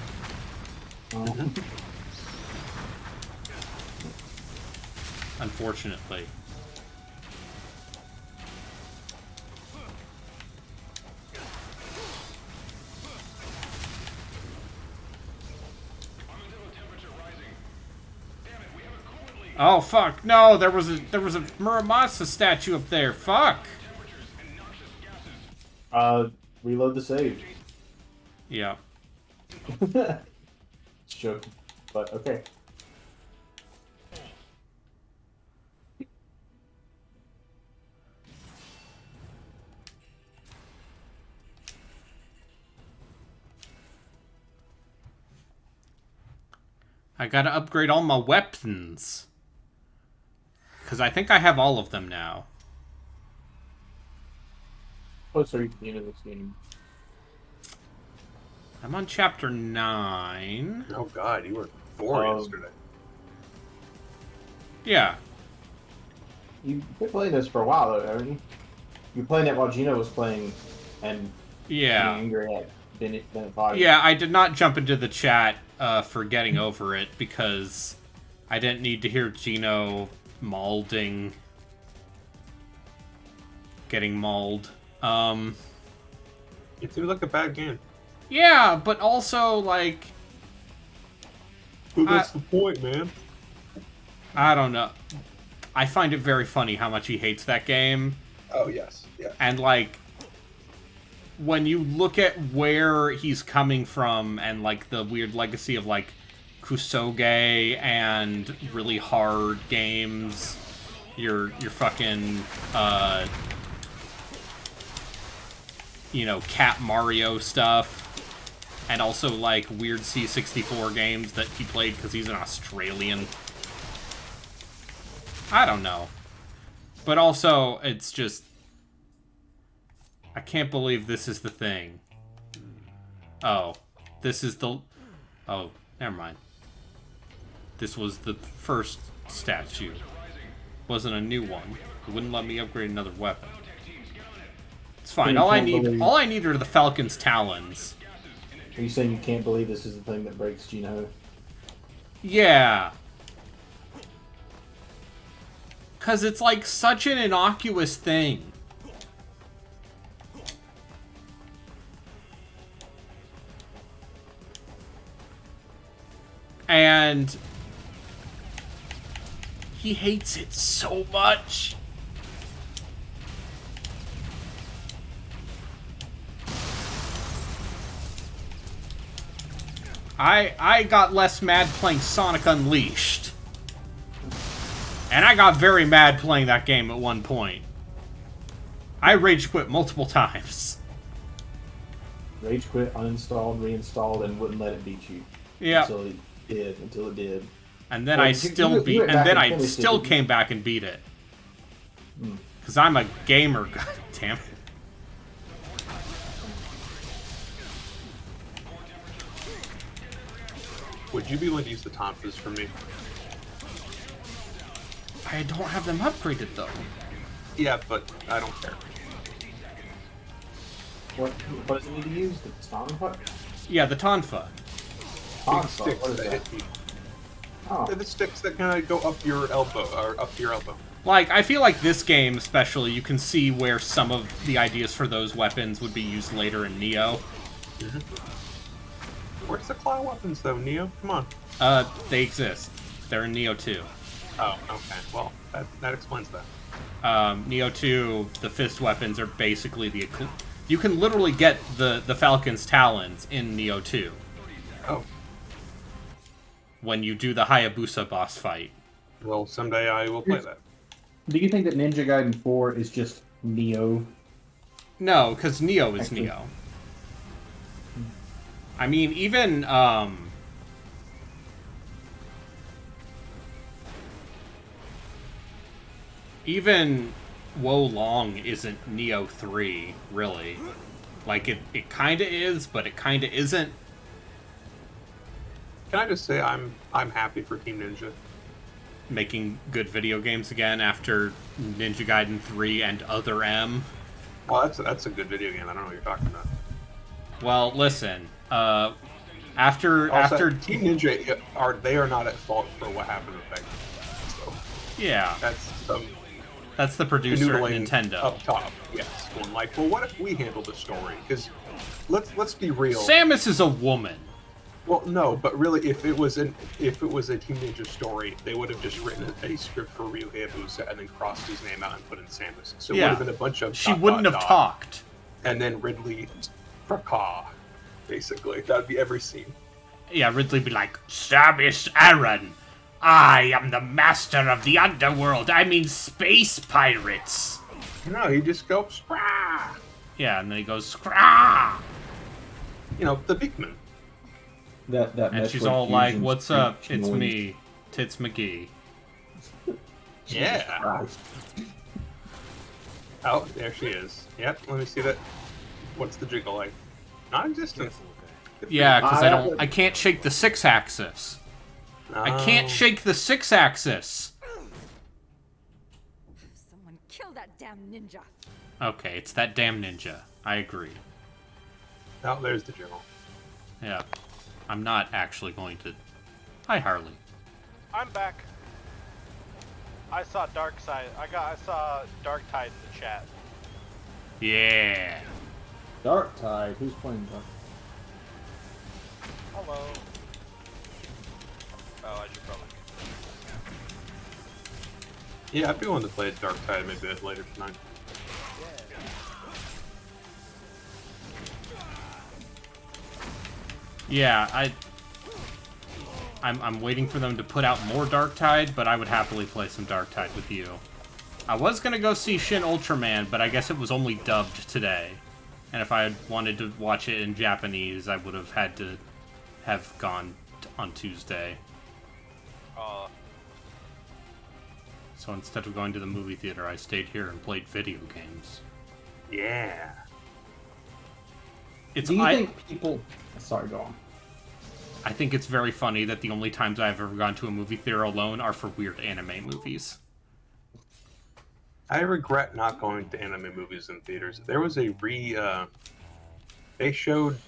Unfortunately. Oh fuck! No, there was a Muramasa statue up there. Fuck. Reload the save. Yeah. It's joking, but okay. I gotta upgrade all my weapons. Because I think I have all of them now. Close are you to the end of this game? I'm on chapter 9. Oh god, you were 4 yesterday. Yeah. You've been playing this for a while, though, haven't you? You were playing it while Gino was playing, and Yeah. being angry at Bennett 5. Yeah, I did not jump into the chat for getting over it because I didn't need to hear Gino getting mauled. It seems like a bad game. Yeah, but also, like... But that's the point, man. I don't know. I find it very funny how much he hates that game. Oh, yes. Yeah. And, like, when you look at where he's coming from and, like, the weird legacy of, like, Kusoge and really hard games, your fucking, you know, Cat Mario stuff, and also, like, weird C64 games that he played because he's an Australian. I don't know. But also, it's just... I can't believe this is the thing. Oh. This is the... Oh, never mind. This was the first statue. Wasn't a new one. It wouldn't let me upgrade another weapon. It's fine. All I need are the Falcon's talons. Are you saying you can't believe this is the thing that breaks Gino? Yeah. Because it's like such an innocuous thing. And he hates it so much. I got less mad playing Sonic Unleashed. And I got very mad playing that game at one point. I rage quit multiple times. Rage quit, uninstalled, reinstalled, and wouldn't let it beat you. Yeah. Until it did. And then I still came back and beat it. Because I'm a gamer, god damn it. Would you be willing to use the tonfas for me? I don't have them upgraded, though. Yeah, but I don't care. What does it need to use? The tonfa? Yeah, the tonfa. Tonfa, Sticks what is that that? hit you. Oh, They're the sticks that kind of go up your elbow, or up to your elbow. Like, I feel like this game, especially, you can see where some of the ideas for those weapons would be used later in Neo. Where's the claw weapons, though, Neo? Come on. They exist. They're in Neo 2. Oh, okay. Well, that explains that. Neo 2, the fist weapons are basically the... You can literally get the Falcon's Talons in Neo 2 Oh, when you do the Hayabusa boss fight. well, someday I will play that. do you think that Ninja Gaiden 4 is just Neo? No, because Neo is Actually- Neo. I mean, even, even Wo Long isn't Neo 3, really. Like, it kinda is, but it kinda isn't. Can I just say I'm happy for Team Ninja? Making good video games again after Ninja Gaiden 3 and Other M. Well, that's a good video game. I don't know what you're talking about. Well, listen, after Team Ninja are not at fault for what happened with Vector. So yeah, that's the producer at canoodling Nintendo. up top. Yes, going like, well, what if we handle the story? Because let's be real. Samus is a woman. Well, no, but really, if it was a Team Ninja story, they would have just written a script for Ryu Hayabusa and then crossed his name out and put in Samus. So it would have been a bunch of She wouldn't have talked. and then Ridley, Fracas, basically. That would be every scene. Yeah, Ridley be like, Samus Aran, I am the master of the underworld. I mean space pirates. No, he just goes, Scrah! Yeah, and then he goes, Scrah! You know, the Beakman. That And she's Metroid all like, Fusion what's up? screech It's noise. me, Tits McGee. Yeah. Christ. Oh, there she is. Yep, let me see that. What's the jiggle like? Non-existent. Yeah, because I can't shake the 6-axis. I can't Oh. shake the 6-axis. Someone kill that damn ninja. Okay, it's that damn ninja. I agree. Oh, there's the jiggle. Yeah. I'm not actually going to... Hi, Harley. I'm back. I saw Darkseid. I saw Darktide in the chat. Yeah. Dark Tide. Who's playing Dark? Hello. Oh, I should probably. Yeah, I'd be willing to play Dark Tide maybe a bit later tonight. Yeah, I'm waiting for them to put out more Darktide, but I would happily play some Darktide with you. I was gonna go see Shin Ultraman, but I guess it was only dubbed today. And if I had wanted to watch it in Japanese, I would have had to have gone on Tuesday. So instead of going to the movie theater, I stayed here and played video games. Yeah. It's Do you think people... Sorry, go on. I think it's very funny that the only times I've ever gone to a movie theater alone are for weird anime movies. I regret not going to anime movies in theaters. There was a they showed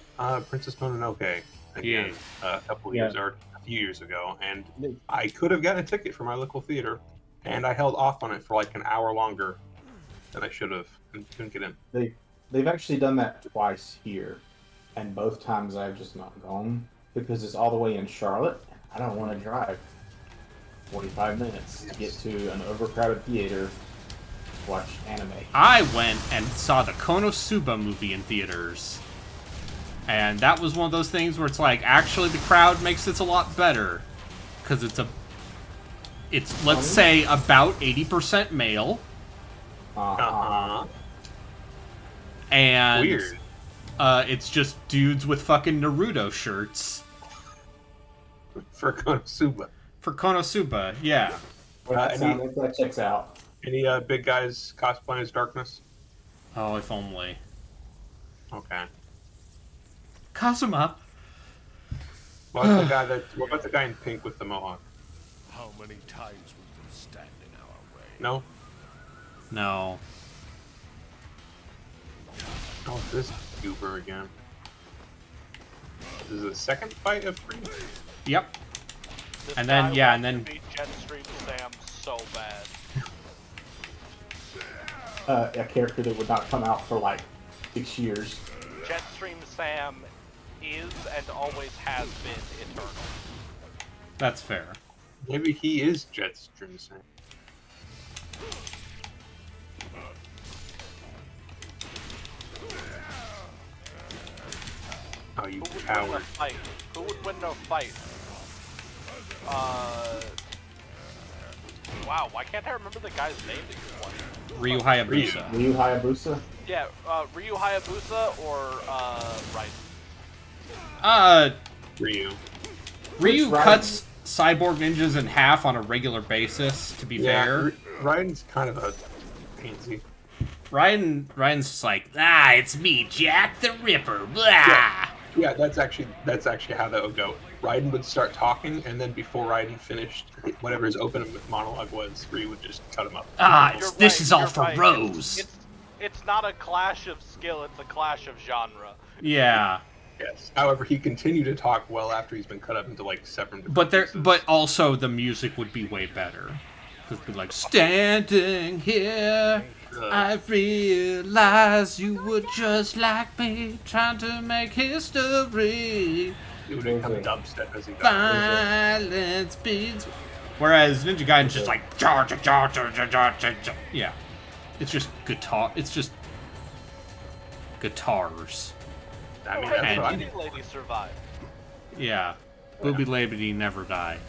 Princess Mononoke again a couple years or a few years ago, and I could have gotten a ticket for my local theater, and I held off on it for like an hour longer than I should have, and couldn't get in. They've actually done that twice here, and both times I've just not gone because it's all the way in Charlotte. I don't want to drive 45 minutes to get to an overcrowded theater to watch anime. I went and saw the Konosuba movie in theaters. And that was one of those things where it's like, actually the crowd makes this a lot better. Because it's, let's say, about 80% male. And Weird. It's just dudes with fucking Naruto shirts. For Konosuba. For Konosuba, yeah. That checks out. Any big guys cosplaying as Darkness? Oh, if only. Okay. Kazuma. What about the guy in pink with the mohawk? How many times will you stand in our way? No? No. Oh, this goober again. This is the second fight of 3? Yep. This And then, guy yeah, wants and to then- beat Jetstream Sam so bad. A character that would not come out for like 6 years. Jetstream Sam is and always has been eternal. That's fair. Maybe he is Jetstream Sam. Oh, you Who would win a coward. fight? Who would win a fight? Wow, why can't I remember the guy's name that you're playing? Ryu Hayabusa. Ryu Hayabusa? Yeah, Ryu Hayabusa or Raiden? Ryu. Ryu Raiden? cuts cyborg ninjas in half on a regular basis, to be fair. Raiden's kind of a pansy. Ryan's just like, ah, it's me, Jack the Ripper, blah! Yeah, that's actually how that would go. Raiden would start talking, and then before Raiden finished whatever his opening monologue was, Ryu would just cut him up. Ah, You're this right, is all you're for right. Rose. It's not a clash of skill, it's a clash of genre. Yeah. Yes. However, he continued to talk well after he's been cut up into like 7 different pieces. But also the music would be way better. It'd be like, standing here, I realize you were just like me, trying to make history. It would become dubstep as he got Violence beats. Whereas Ninja Gaiden's just like, jar, jar, jar, jar, jar, jar, jar, jar. Yeah. It's just guitar. It's just guitars. I mean, Oh, that's hey, what the I Kitty Lady survived. Yeah. Booby Labity never die.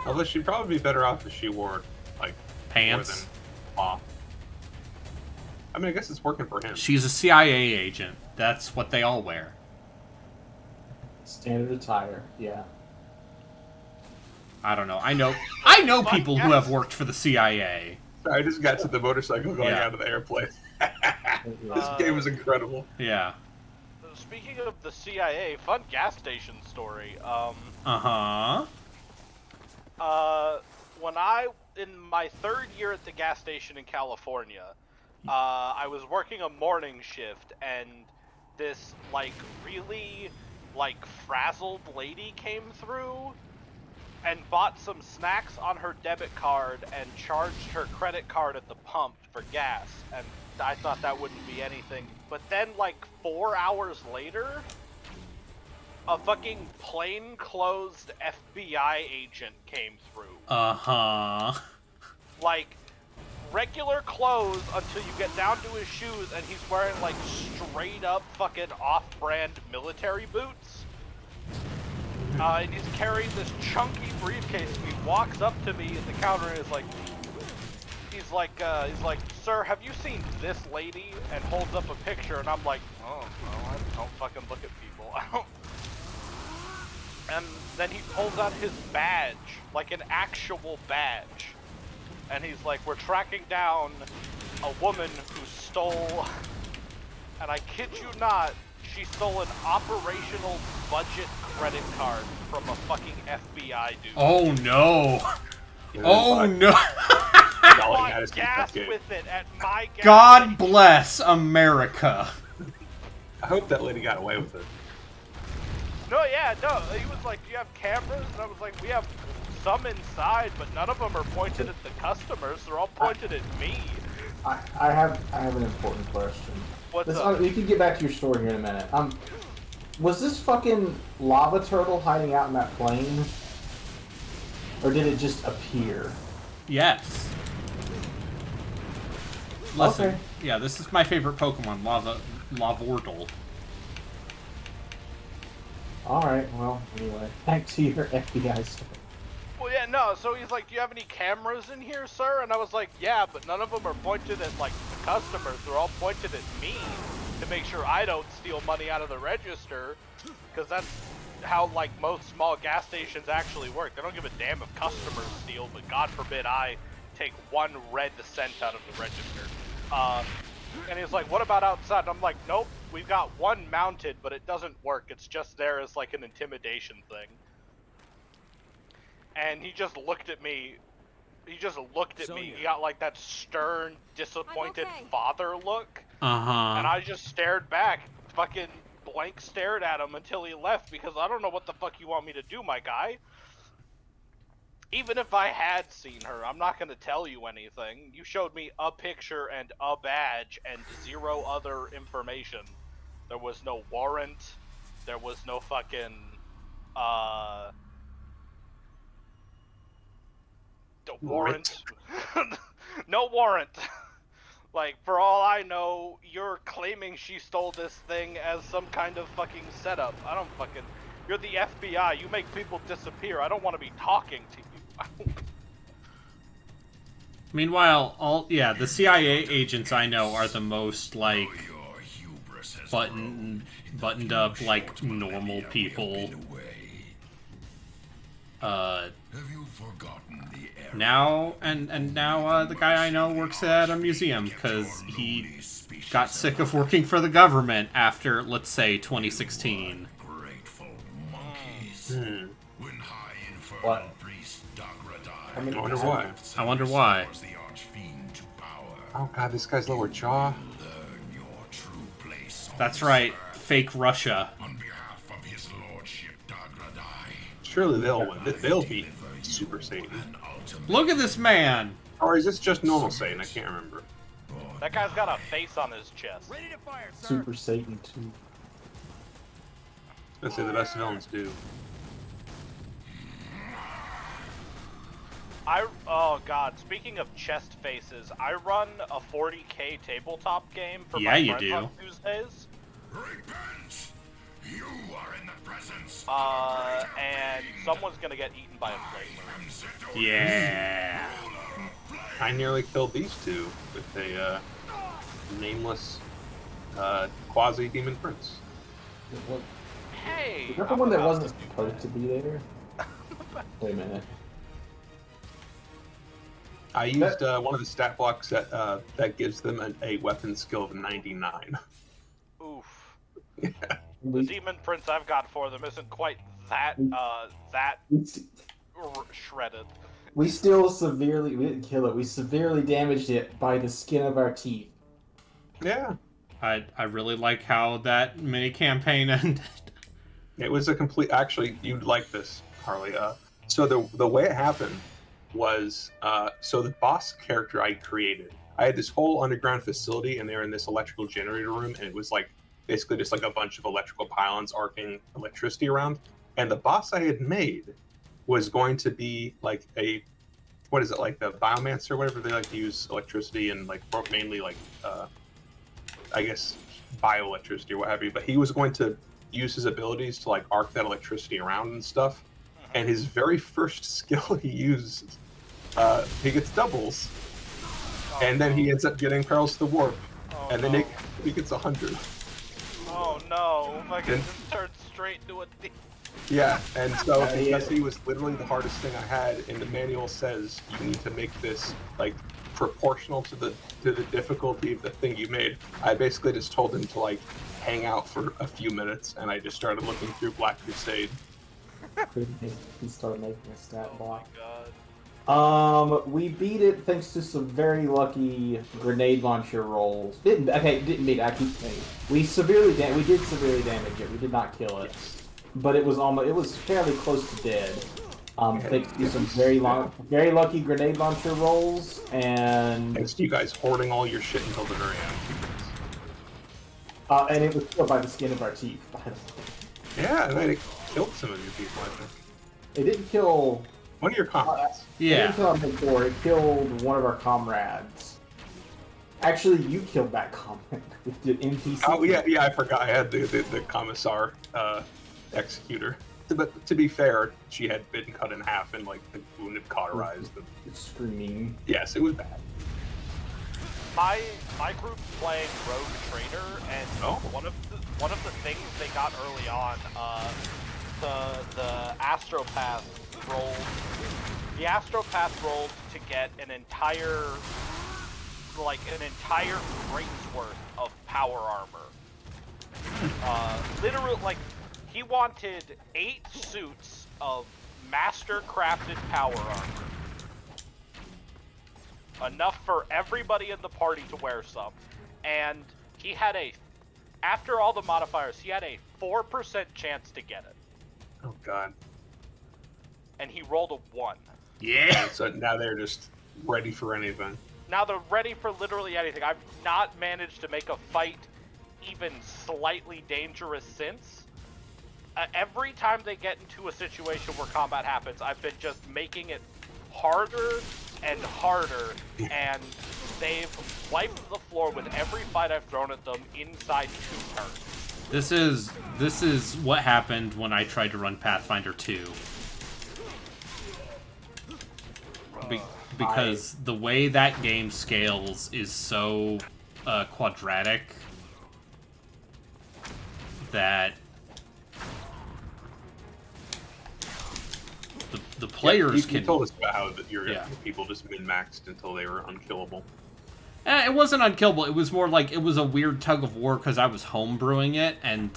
Although she'd probably be better off if she wore, like, Pants. more than cloth. I mean, I guess it's working for him. She's a CIA agent. That's what they all wear. Standard attire, yeah. I don't know. I know people who have worked for the CIA. I just got to the motorcycle going Yeah. out of the airplane. This game was incredible. Yeah. Speaking of the CIA, fun gas station story. Uh-huh. When in my 3rd year at the gas station in California, I was working a morning shift, and this, like, really, like, frazzled lady came through and bought some snacks on her debit card and charged her credit card at the pump for gas, and I thought that wouldn't be anything. But then, like, 4 hours later, a fucking plainclothes FBI agent came through. Uh-huh. Like, regular clothes until you get down to his shoes, and he's wearing, like, straight up fucking off-brand military boots. And he's carrying this chunky briefcase, and he walks up to me at the counter and is like, he's like, sir, have you seen this lady? And holds up a picture, and I'm like, oh, no, I don't fucking look at people. I don't. And then he pulls out his badge, like an actual badge. And he's like, we're tracking down a woman who stole, and I kid you not, she stole an operational budget credit card from a fucking FBI dude. Oh, no. Yeah, Oh, but no. I Bought had to gas keep that with it at my gas God station. bless America. I hope that lady got away with it. No, yeah, no. He was like, do you have cameras? And I was like, we have some inside, but none of them are pointed at the customers. They're all pointed at me. I have an important question. What's This, up? you can get back to your story here in a minute. Was this fucking lava turtle hiding out in that plane? Or did it just appear? Yes. Listen, Okay. yeah, this is my favorite Pokemon, Lavordle. Alright, well, anyway. Back to your FBI story. Well, yeah, no. So he's like, do you have any cameras in here, sir? And I was like, yeah, but none of them are pointed at, like, the customers. They're all pointed at me to make sure I don't steal money out of the register. Because that's how, like, most small gas stations actually work. They don't give a damn if customers steal, but God forbid I take 1 red cent out of the register. And he's like, what about outside? And I'm like, nope, we've got 1 mounted, but it doesn't work. It's just there as, like, an intimidation thing. and he just looked at me. He just looked at me. Sonya. He got like that stern, disappointed okay. father look. Uh-huh. And I just stared back, fucking blank stared at him until he left because I don't know what the fuck you want me to do, my guy. Even if I had seen her, I'm not gonna tell you anything. You showed me a picture and a badge and 0 other information. There was no warrant. There was no fucking, the warrant. No warrant. Like, for all I know, you're claiming she stole this thing as some kind of fucking setup. I don't fucking... You're the FBI. You make people disappear. I don't want to be talking to you. Meanwhile, the CIA agents I know are the most, like, buttoned up, like, normal people. Have you forgotten the era? Now the guy I know works at a museum because he got sick of working for the government after, let's say, 2016. Grateful monkeys. When high infernal What? priest Dagradai I mean, I wonder why. I wonder why. was the archfiend to power. Oh god, this guy's lower jaw. Learn your true place on That's this right, earth. fake Russia. On behalf of his lordship Dagradai, Surely they'll win. They'll beat Super Satan. and ultimate Look at this man! Or is this just normal Satan? I can't remember. That guy's got a face on his chest. Ready to fire, sir. Super Satan 2. Let's say the best villains do. Oh god, speaking of chest faces, I run a 40k tabletop game for Yeah, my you friends do. on Tuesdays. repent. You are in the presence. And someone's gonna get eaten by a flame. Yeah. I nearly killed these two with a nameless quasi-demon prince. Hey! Is that the I'm one that about wasn't to do supposed to be there? Wait a minute. I used one of the stat blocks that gives them a weapon skill of 99. Oof. Yeah. The demon prince I've got for them isn't quite that shredded. We still severely, we didn't kill it, we severely damaged it by the skin of our teeth. Yeah. I really like how that mini campaign ended. It was a complete. Actually, you'd like this, Harley. So the way it happened was so the boss character I created. I had this whole underground facility, and they were in this electrical generator room, and it was like basically just like a bunch of electrical pylons arcing electricity around. And the boss I had made was going to be like a what is it, like the biomancer, whatever they like to use electricity and like mainly like I guess bioelectricity or what have you. But he was going to use his abilities to like arc that electricity around and stuff. And his very first skill he uses, he gets doubles, and then he ends up getting Perils to the Warp, and then he gets 100. Oh no! I can just turn straight into a thief. Yeah, and so Yeah, because he was literally the hardest thing I had, and the manual says you need to make this like proportional to the difficulty of the thing you made. I basically just told him to like hang out for a few minutes, and I just started looking through Black Crusade. He started making a stat block. God. We beat it thanks to some very lucky grenade launcher rolls. Didn't beat it. I keep saying we did severely damage it. We did not kill it, but it was fairly close to dead. Thanks to some very lucky grenade launcher rolls and Thanks to you guys hoarding all your shit until the very end. and it was killed by the skin of our teeth. By the way. Yeah, and then it killed some of your people, I think. It didn't kill. One of your comrades. It Yeah. didn't kill our mentor. It killed one of our comrades. Actually, you killed that comrade with the NPC. Oh yeah, I forgot. I had the commissar executor. But to be fair, she had been cut in half and like the wound had cauterized. It's screaming. Yes, it was bad. My group's playing Rogue Trader, and one of the things they got early on, the Astropath rolled. The Astropath rolled to get an entire crate's worth of power armor. Literally, like, he wanted 8 suits of master crafted power armor. Enough for everybody in the party to wear some. And he had after all the modifiers, he had a 4% chance to get it. Oh god. And he rolled a 1. Yeah. So now they're just ready for anything. Now they're ready for literally anything. I've not managed to make a fight even slightly dangerous since. Every time they get into a situation where combat happens, I've been just making it harder and harder, and they've wiped the floor with every fight I've thrown at them inside 2 turns. This is what happened when I tried to run Pathfinder 2. Because the way that game scales is so quadratic that the players you told us about how your people just min-maxed until they were unkillable. It wasn't unkillable. It was more like it was a weird tug of war because I was homebrewing it, and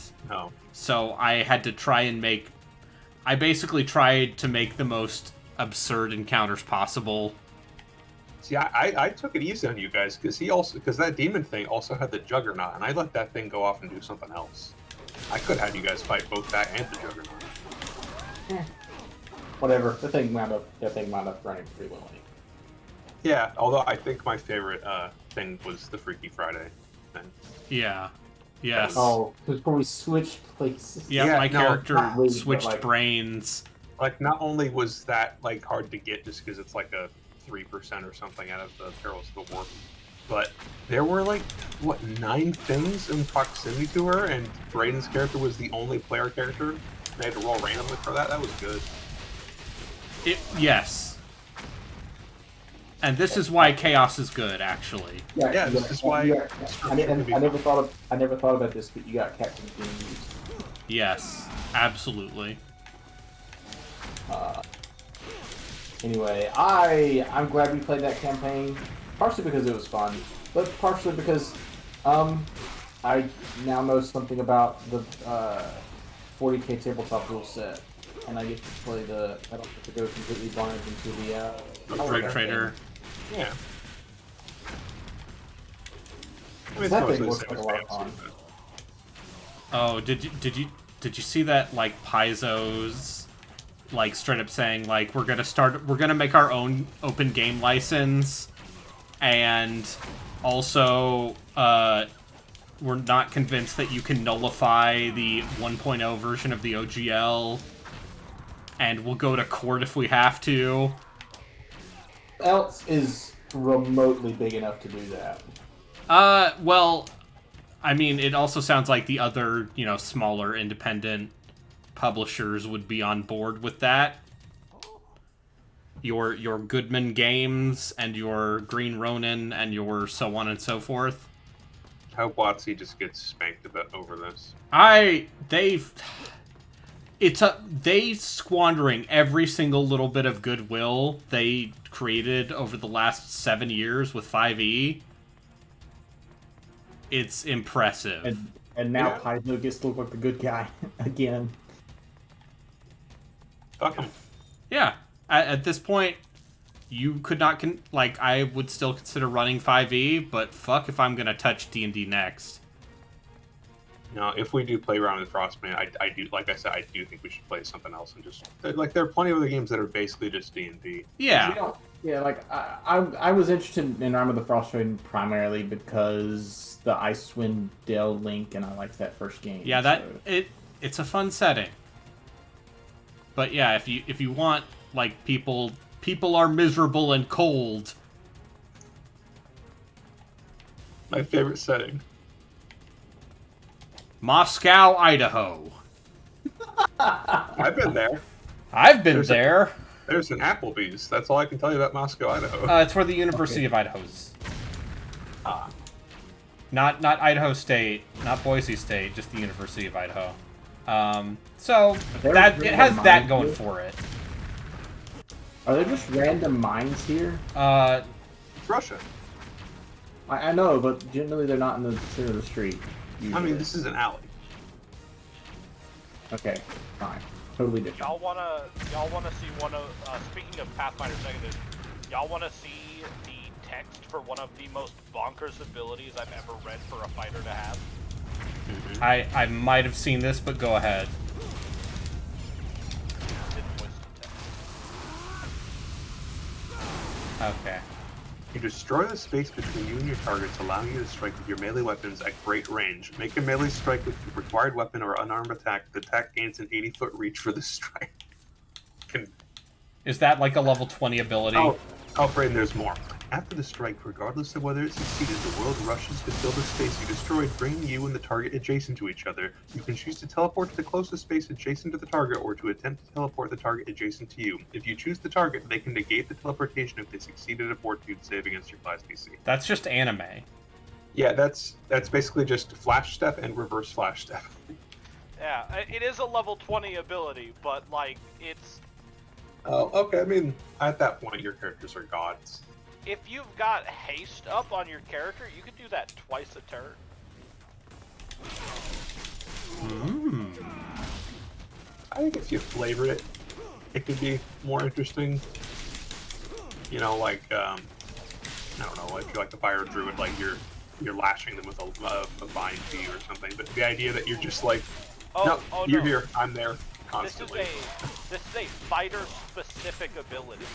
so I had to try and make. I basically tried to make the most absurd encounters possible. See, I took it easy on you guys because that demon thing also had the Juggernaut, and I let that thing go off and do something else. I could have had you guys fight both that and the Juggernaut. Whatever. That thing wound up running pretty well. Yeah, although I think my favorite thing was the Freaky Friday thing. Yeah. Yes. Oh, before we switched places. Yeah, my character really, switched brains. Like, not only was that like hard to get just because it's like a 3% or something out of the Perils of the Warp, but there were like, 9 things in proximity to her, and Brayden's character was the only player character. They had to roll randomly for that. That was good. Yes. And this is why Chaos is good, actually. Yeah, this is why. I never thought about this, but you got Captain Beans. Yes, absolutely. Anyway, I'm glad we played that campaign, partially because it was fun, but partially because I now know something about the 40k tabletop rule set, and I get to play I don't have to go completely blind into the Drug Trader. Yeah. I mean, that thing looks like a lot of fun. Oh, did you see that, like, Paizo's, like, straight up saying, like, we're gonna make our own open game license, and also we're not convinced that you can nullify the 1.0 version of the OGL, and we'll go to court if we have to. Else is remotely big enough to do that. Well, I mean, it also sounds like the other, smaller independent publishers would be on board with that. Your Goodman Games and your Green Ronin and your so on and so forth. I hope WotC just gets spanked a bit over this. They squandering every single little bit of goodwill they created over the last 7 years with 5e. It's impressive. And now Paizo gets to look like the good guy again. Fuck him. Yeah. At this point, you could not... I would still consider running 5e, but fuck if I'm going to touch D&D next. No, if we do play around with Frostbane, I do, like I said, I do think we should play something else and just... Like, there are plenty of other games that are basically just D&D. Yeah. I was interested in Arm of the Frostbane primarily because the Icewind Dale link, and I liked that first game. Yeah, it's a fun setting. But yeah, if you want, like, people are miserable and cold. My favorite setting. Moscow, Idaho. I've been there. I've been there. There's an Applebee's. That's all I can tell you about Moscow, Idaho. It's where the University of Idaho's. Not Idaho State, not Boise State, just the University of Idaho. So that it has that going for it. Are there just random mines here? It's Russia. I know, but generally they're not in the center of the street. Usually. I mean, this is an alley. Okay, fine. Totally different. Y'all wanna see one of speaking of Pathfinder Second Edition, y'all wanna see the text for one of the most bonkers abilities I've ever read for a fighter to have? I might have seen this, but go ahead. Didn't voice the text. Okay. You destroy the space between you and your targets, allowing you to strike with your melee weapons at great range. Make a melee strike with the required weapon or unarmed attack. The attack gains an 80-foot reach for the strike. Is that like a level 20 ability? Oh, Braden, there's more. After the strike, regardless of whether it succeeded, the world rushes to fill the space you destroyed, bringing you and the target adjacent to each other. You can choose to teleport to the closest space adjacent to the target, or to attempt to teleport the target adjacent to you. If you choose the target, they can negate the teleportation if they succeeded a fortitude save against your class DC. That's just anime. Yeah, that's basically just flash step and reverse flash step. Yeah, it is a level 20 ability, but like it's. Oh, okay. I mean, at that point, your characters are gods. If you've got haste up on your character, you can do that twice a turn. I think if you flavor it, it could be more interesting. You know, like I don't know, if you're like the fire druid, like you're lashing them with a vine to you or something. But the idea that you're just like, you're here, I'm there, constantly. This is a fighter-specific ability.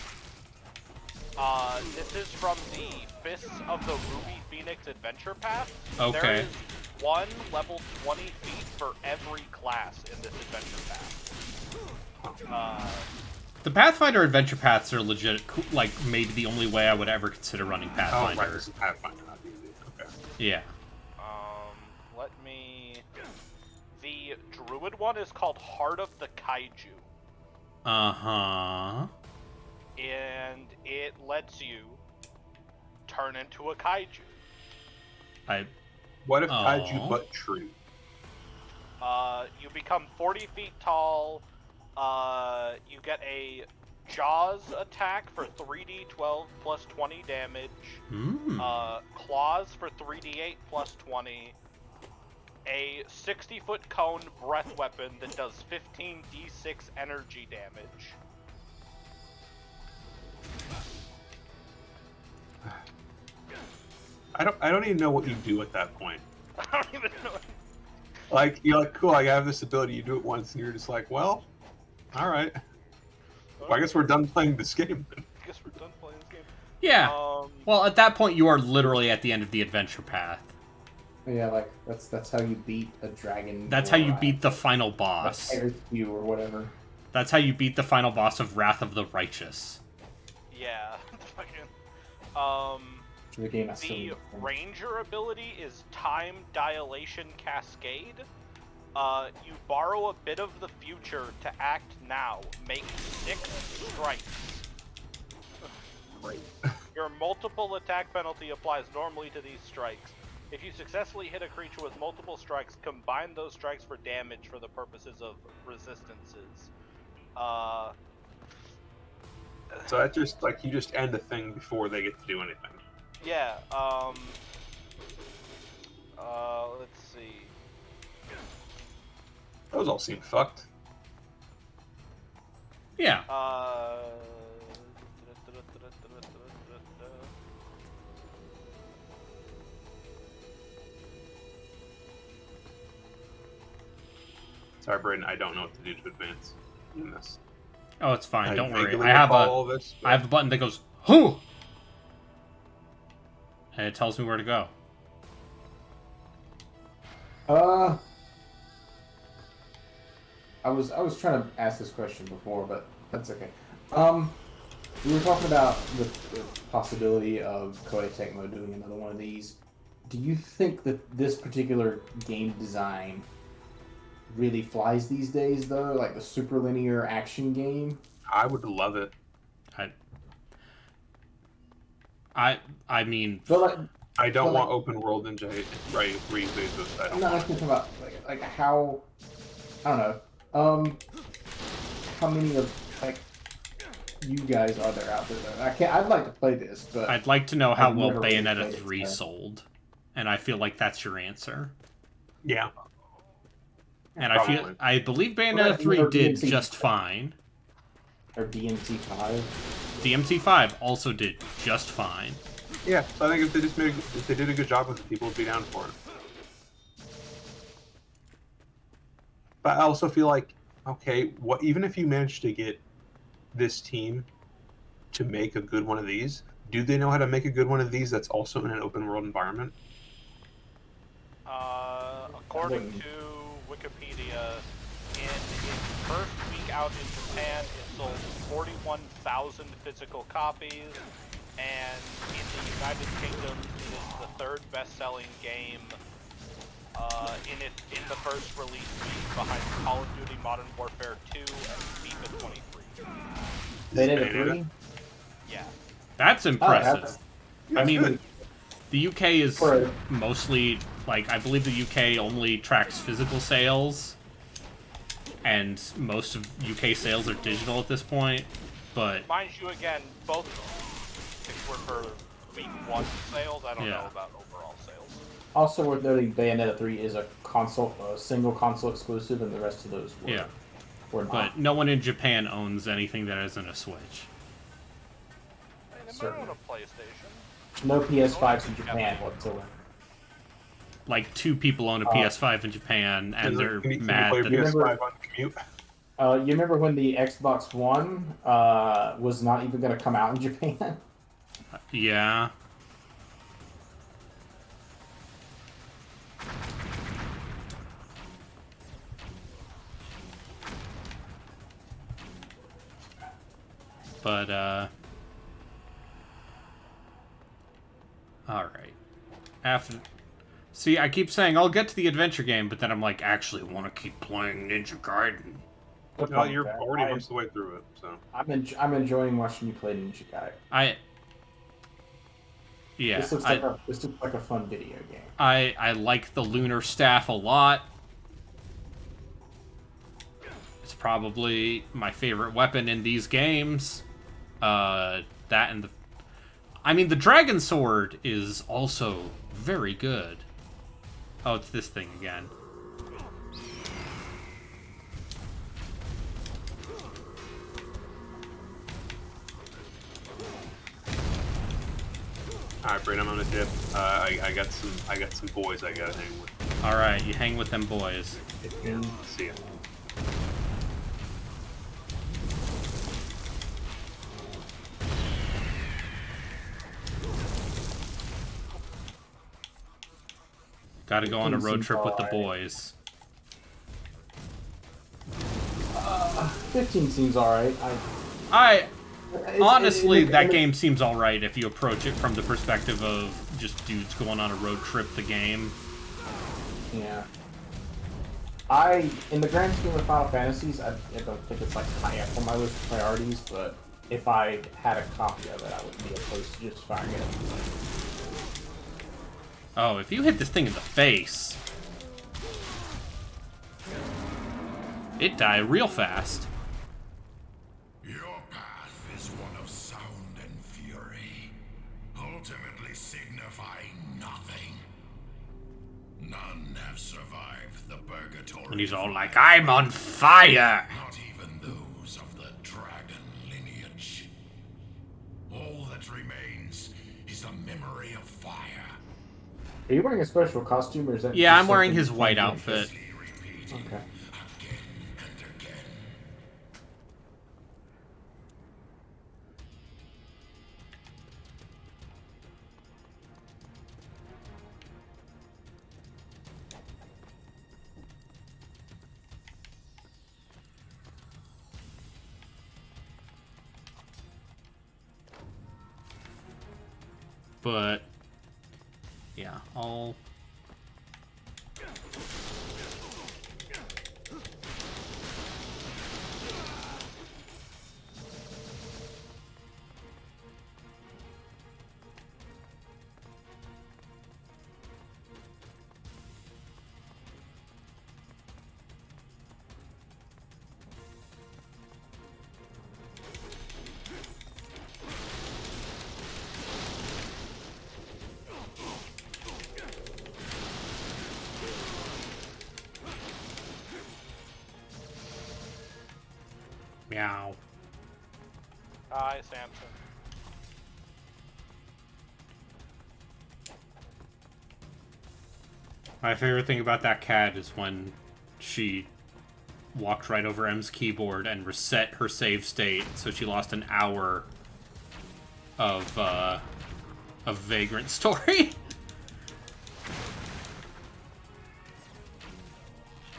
This is from the Fists of the Ruby Phoenix Adventure Path. Okay. There is one level 20 feat for every class in this adventure path. The Pathfinder adventure paths are legit, like, maybe the only way I would ever consider running Pathfinder. Oh, right, this is Pathfinder, not D&D. Okay. Yeah. Let me... The druid one is called Heart of the Kaiju. Uh-huh. And it lets you turn into a kaiju. What if kaiju but true? You become 40 feet tall. You get a Jaws attack for 3d12 plus 20 damage. Claws for 3d8 plus 20. A 60-foot cone breath weapon that does 15d6 energy damage. I don't even know what you do at that point. I don't even know. Like, you're like, cool, I have this ability, you do it once, and you're just like, well, alright. Well, I guess we're done playing this game then. I guess we're done playing this game. Yeah. Well, at that point, you are literally at the end of the adventure path. Yeah, like that's how you beat a dragon. That's how you beat the final boss. You or whatever. That's how you beat the final boss of Wrath of the Righteous. Yeah. The Ranger ability is Time Dilation Cascade. You borrow a bit of the future to act now. Make 6 strikes. Right. Your multiple attack penalty applies normally to these strikes. If you successfully hit a creature with multiple strikes, combine those strikes for damage for the purposes of resistances. So that's just, like, you just end a thing before they get to do anything. Yeah, let's see. Those all seem fucked. Yeah. Sorry, Braden, I don't know what to do to advance in this. Oh, it's fine. Don't worry. vaguely I have recall this, but- I have a button that goes, "Whoo!" And it tells me where to go. I was trying to ask this question before, but that's okay. We were talking about the possibility of Koei Tecmo doing another one of these. Do you think that this particular game design really flies these days, though? Like the super linear action game? I would love it. I mean, But like, I don't want open world Ninja right reboots. I I'm don't not want. asking about like how, I don't know, how many of like you guys are there out there? Though? I'd like to play this, but I'd like to know how I've well never really Bayonetta played it, 3 so. sold, and I feel like that's your answer. Yeah. And Probably. I believe What Bayonetta about 3 did DMC? just fine. Or DMC5. DMC5 also did just fine. Yeah, so I think if they did a good job with it, people would be down for it. But I also feel like, okay, what even if you manage to get this team to make a good one of these, do they know how to make a good one of these that's also in an open world environment? According to Wikipedia, in its first week out in Japan, it sold 41,000 physical copies, and in the United Kingdom, it is the third best-selling game in the first release week, behind Call of Duty Modern Warfare 2 and FIFA 23. They did a 3? Yeah. That's impressive. I mean, good. the UK is For- mostly, like, I believe the UK only tracks physical sales, and most of UK sales are digital at this point, but... Mind you, again, both were for week 1 sales. I don't know about overall sales. Also worth noting, Bayonetta 3 is a single console exclusive, and the rest of those were not. But no one in Japan owns anything that isn't a Switch. I mean, they might own a PlayStation. No PS5s in Japan whatsoever. Like, 2 people own a PS5 in Japan, and they're mad play that... PS5 on the commute? You remember when the Xbox One was not even going to come out in Japan? Yeah. But, alright. See, I keep saying I'll get to the adventure game, but then I'm like, actually want to keep playing Ninja Gaiden. Well, you're already most of the way through it, so... I'm enjoying watching you play Ninja Gaiden. Yeah. This looks like a fun video game. I like the lunar staff a lot. It's probably my favorite weapon in these games. That and the dragon sword is also very good. Oh, it's this thing again. Alright, Brayden, I'm on a dip. I got some boys I gotta hang with. Alright, you hang with them boys. Yeah, see ya. Gotta go on a road trip with the boys. 15 seems alright. Honestly, that game seems alright if you approach it from the perspective of just dudes going on a road trip the game. Yeah. In the grand scheme of Final Fantasies, I don't think it's like high up on my list of priorities, but if I had a copy of it, I wouldn't be opposed to just firing it. Oh, if you hit this thing in the face, it die real fast. Your path is one of sound and fury, ultimately signifying nothing. None have survived the purgatory. And he's all like, I'm on fire! Not even those of the dragon lineage. All that remains is the memory of fire. Are you wearing a special costume, or is that? Yeah, just I'm wearing something his you white can't outfit. do? Okay. Again and again. But, yeah, I'll... Meow. Hi, Samson. My favorite thing about that cat is when she walked right over M's keyboard and reset her save state, so she lost an hour of Vagrant story.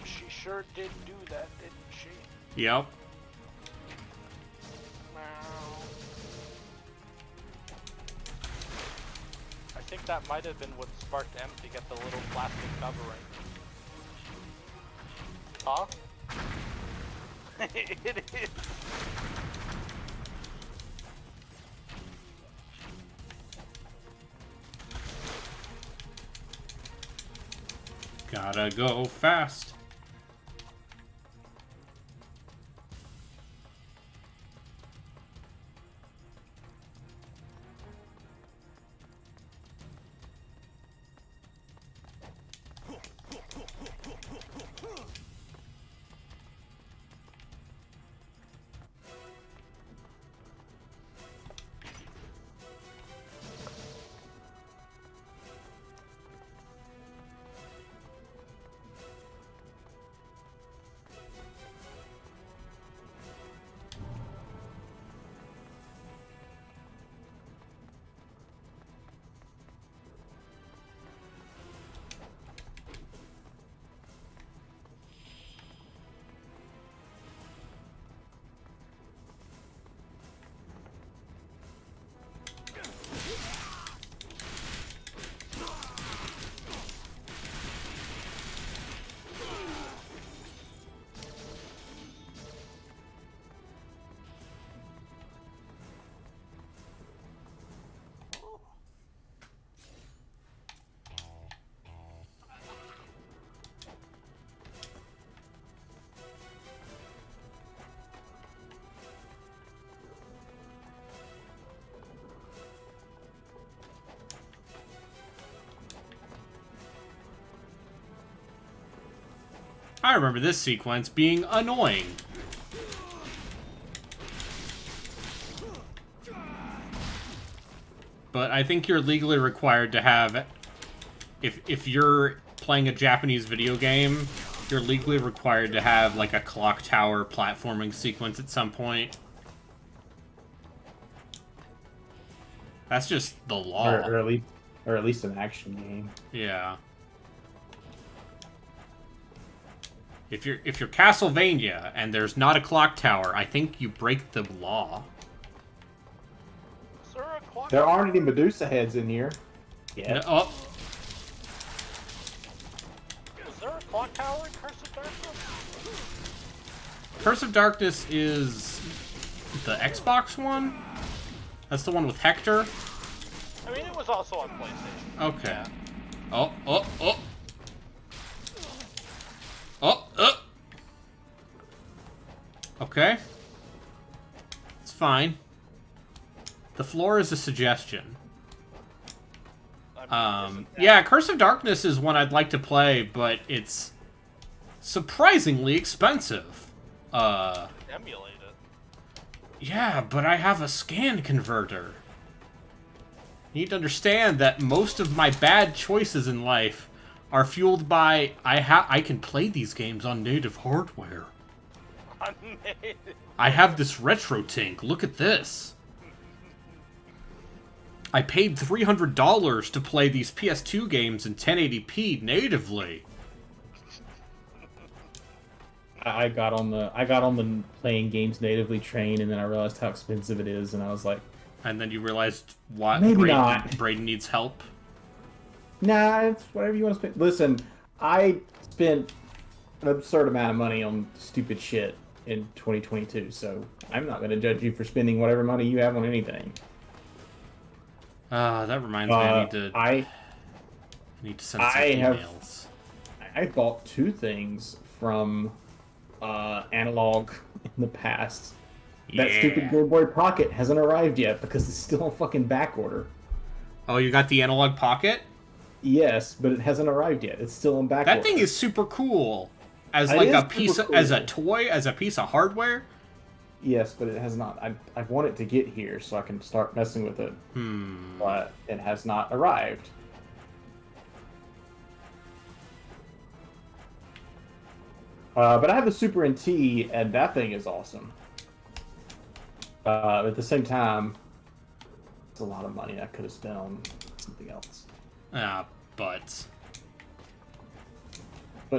She sure did do that, didn't she? Yep. I think that might have been what sparked M to get the little plastic covering. Huh? It is. Gotta go fast. I remember this sequence being annoying. But I think you're legally required to have... If you're playing a Japanese video game, you're legally required to have, like, a clock tower platforming sequence at some point. That's just the law. Or at least an action game. Yeah. If you're Castlevania and there's not a clock tower, I think you break the law. Is there a clock? There aren't any Medusa heads in here. Yeah. No, oh, Is there a clock tower in Curse of Darkness? Curse of Darkness is the Xbox one? That's the one with Hector? I mean, it was also on PlayStation. Okay. Oh. Okay. It's fine. The floor is a suggestion. Yeah, Curse of Darkness is one I'd like to play, but it's surprisingly expensive. Emulate it. Yeah, but I have a scan converter. You need to understand that most of my bad choices in life are fueled by I can play these games on native hardware. I have this RetroTink. Look at this. I paid $300 to play these PS2 games in 1080p natively. I got on the playing games natively train, and then I realized how expensive it is, and I was like, And then you realized what Maybe not. Braden needs help. nah, it's whatever you want to spend. Listen, I spent an absurd amount of money on stupid shit in 2022, so I'm not going to judge you for spending whatever money you have on anything. That reminds me, I need to send some emails. I bought 2 things from Analog in the past. That stupid Game Boy Pocket hasn't arrived yet because it's still on fucking back order. Oh, you got the Analog Pocket? Yes, but it hasn't arrived yet. It's still on back order. That thing is super cool. As It like is a super piece of, cool. as a toy, as a piece of hardware. Yes, but it has not. I want it to get here so I can start messing with it. But it has not arrived. But I have the Super NT, and that thing is awesome. At the same time, it's a lot of money I could have spent on something else. But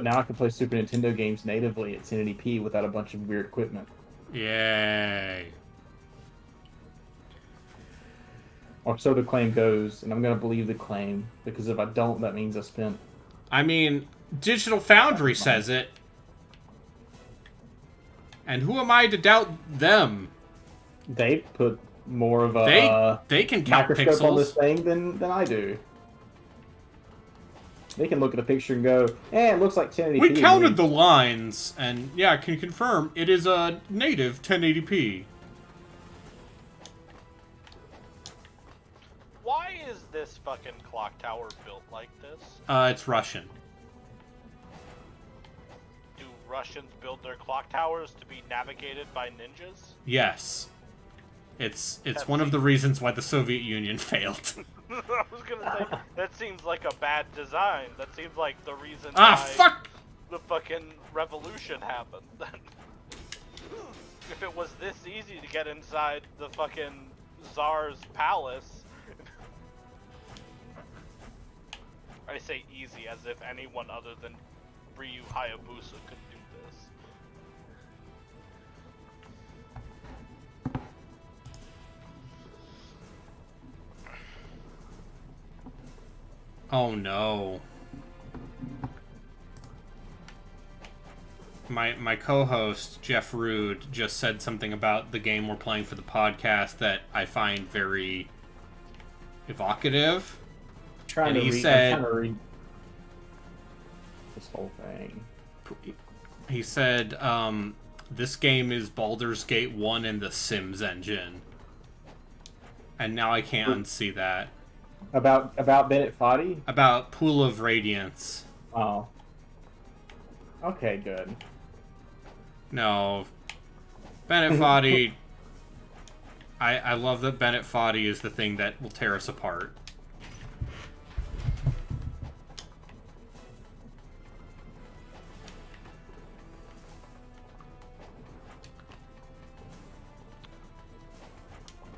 now I can play Super Nintendo games natively at 1080p without a bunch of weird equipment. yay. Or so the claim goes, and I'm going to believe the claim, because if I don't, that means I spent... I mean, Digital Foundry says it. And who am I to doubt them? They put more of a they can count microscope pixels on this thing than I do. They can look at a picture and go, it looks like 1080p. We counted the lines, and yeah, I can confirm it is a native 1080p. Why is this fucking clock tower built like this? It's Russian. Do Russians build their clock towers to be navigated by ninjas? Yes. It's one of the reasons why the Soviet Union failed. I was gonna say, that seems like a bad design. That seems like the reason Fuck! the fucking revolution happened. If it was this easy to get inside the fucking Tsar's palace... I say easy as if anyone other than Ryu Hayabusa could do this. Oh no. My co-host, Jeff Rude, just said something about the game we're playing for the podcast that I find very evocative. I'm trying to read this whole thing. He said, this game is Baldur's Gate 1 and the Sims engine. And now I can't unsee that. About Bennett Foddy? About Pool of Radiance. Oh. Okay, good. No. Bennett Foddy... I love that Bennett Foddy is the thing that will tear us apart.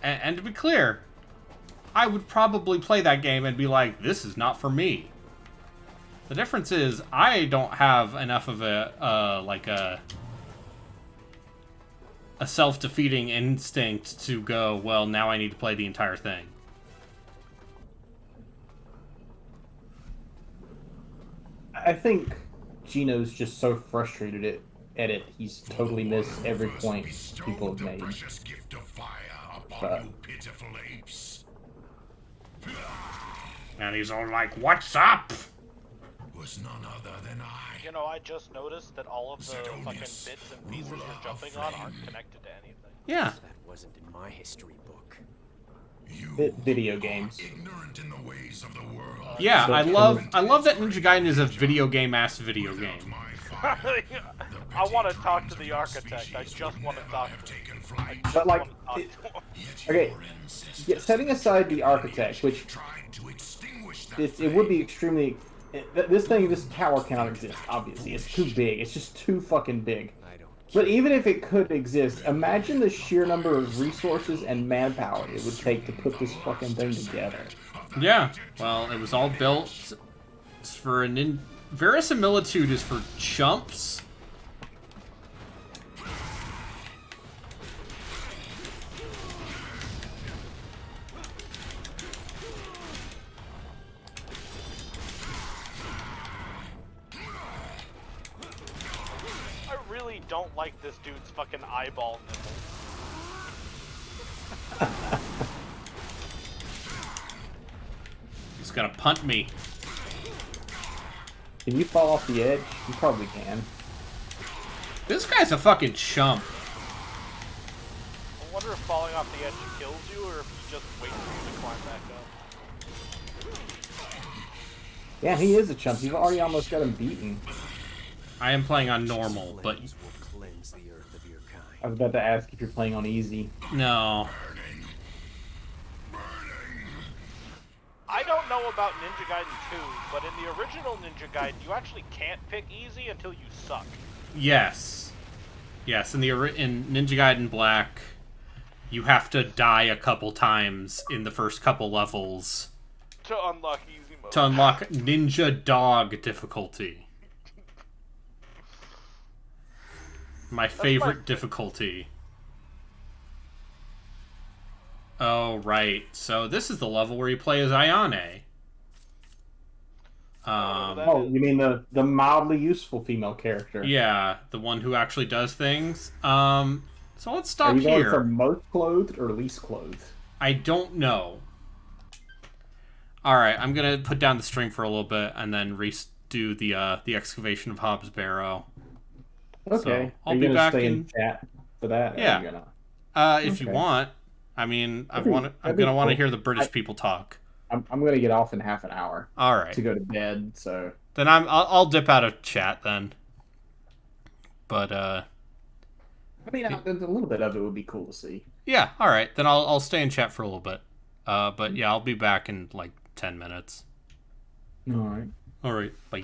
And to be clear, I would probably play that game and be like, this is not for me. The difference is, I don't have enough of a self-defeating instinct to go, well, now I need to play the entire thing. I think Gino's just so frustrated at it, he's totally missed every point people have made. Pitiful apes. And he's all like, what's up? Was none other than I. You know, I just noticed that all of the fucking bits and pieces you're jumping on aren't connected to anything. Yeah. That wasn't in my history book. You Video games. ignorant in the ways of the world. Yeah, I love that Ninja Gaiden is a video game-ass video game. I want to talk to the architect. I just want to talk to him. But like, okay, setting aside the architect, which it would be extremely. This tower cannot exist. Obviously, it's too big. It's just too fucking big. But even if it could exist, imagine the sheer number of resources and manpower it would take to put this fucking thing together. Yeah, well, it was all built for verisimilitude is for chumps. I really don't like this dude's fucking eyeball nibble. He's gonna punt me. Can you fall off the edge? You probably can. This guy's a fucking chump. I wonder if falling off the edge kills you, or if he just waits for you to climb back up. Yeah, he is a chump. You've already almost got him beaten. I am playing on normal, but Will cleanse the earth of your kind. I was about to ask if you're playing on easy. No. I don't know about Ninja Gaiden 2, but in the original Ninja Gaiden, you actually can't pick easy until you suck. Yes. Yes, in Ninja Gaiden Black, you have to die a couple times in the first couple levels To unlock easy mode. to unlock Ninja Dog difficulty. My favorite difficulty. Oh, right. So this is the level where you play as Ayane. Oh, you mean the mildly useful female character? Yeah, the one who actually does things. So let's stop Are you going here. from most clothed or least clothed? I don't know. Alright, I'm gonna put down the stream for a little bit and then redo the excavation of Hobbs Barrow. Okay. So, I'll Are you be gonna back stay in... in chat for that? Yeah. Or are you gonna... if you Okay. want. I mean, I'm That'd be gonna want to cool. hear the British people talk. I'm gonna get off in half an hour Alright. to go to bed, so... Then I'll dip out of chat then. But, I mean, a little bit of it would be cool to see. yeah, alright. Then I'll stay in chat for a little bit. But yeah, I'll be back in like 10 minutes. Alright. Alright, bye.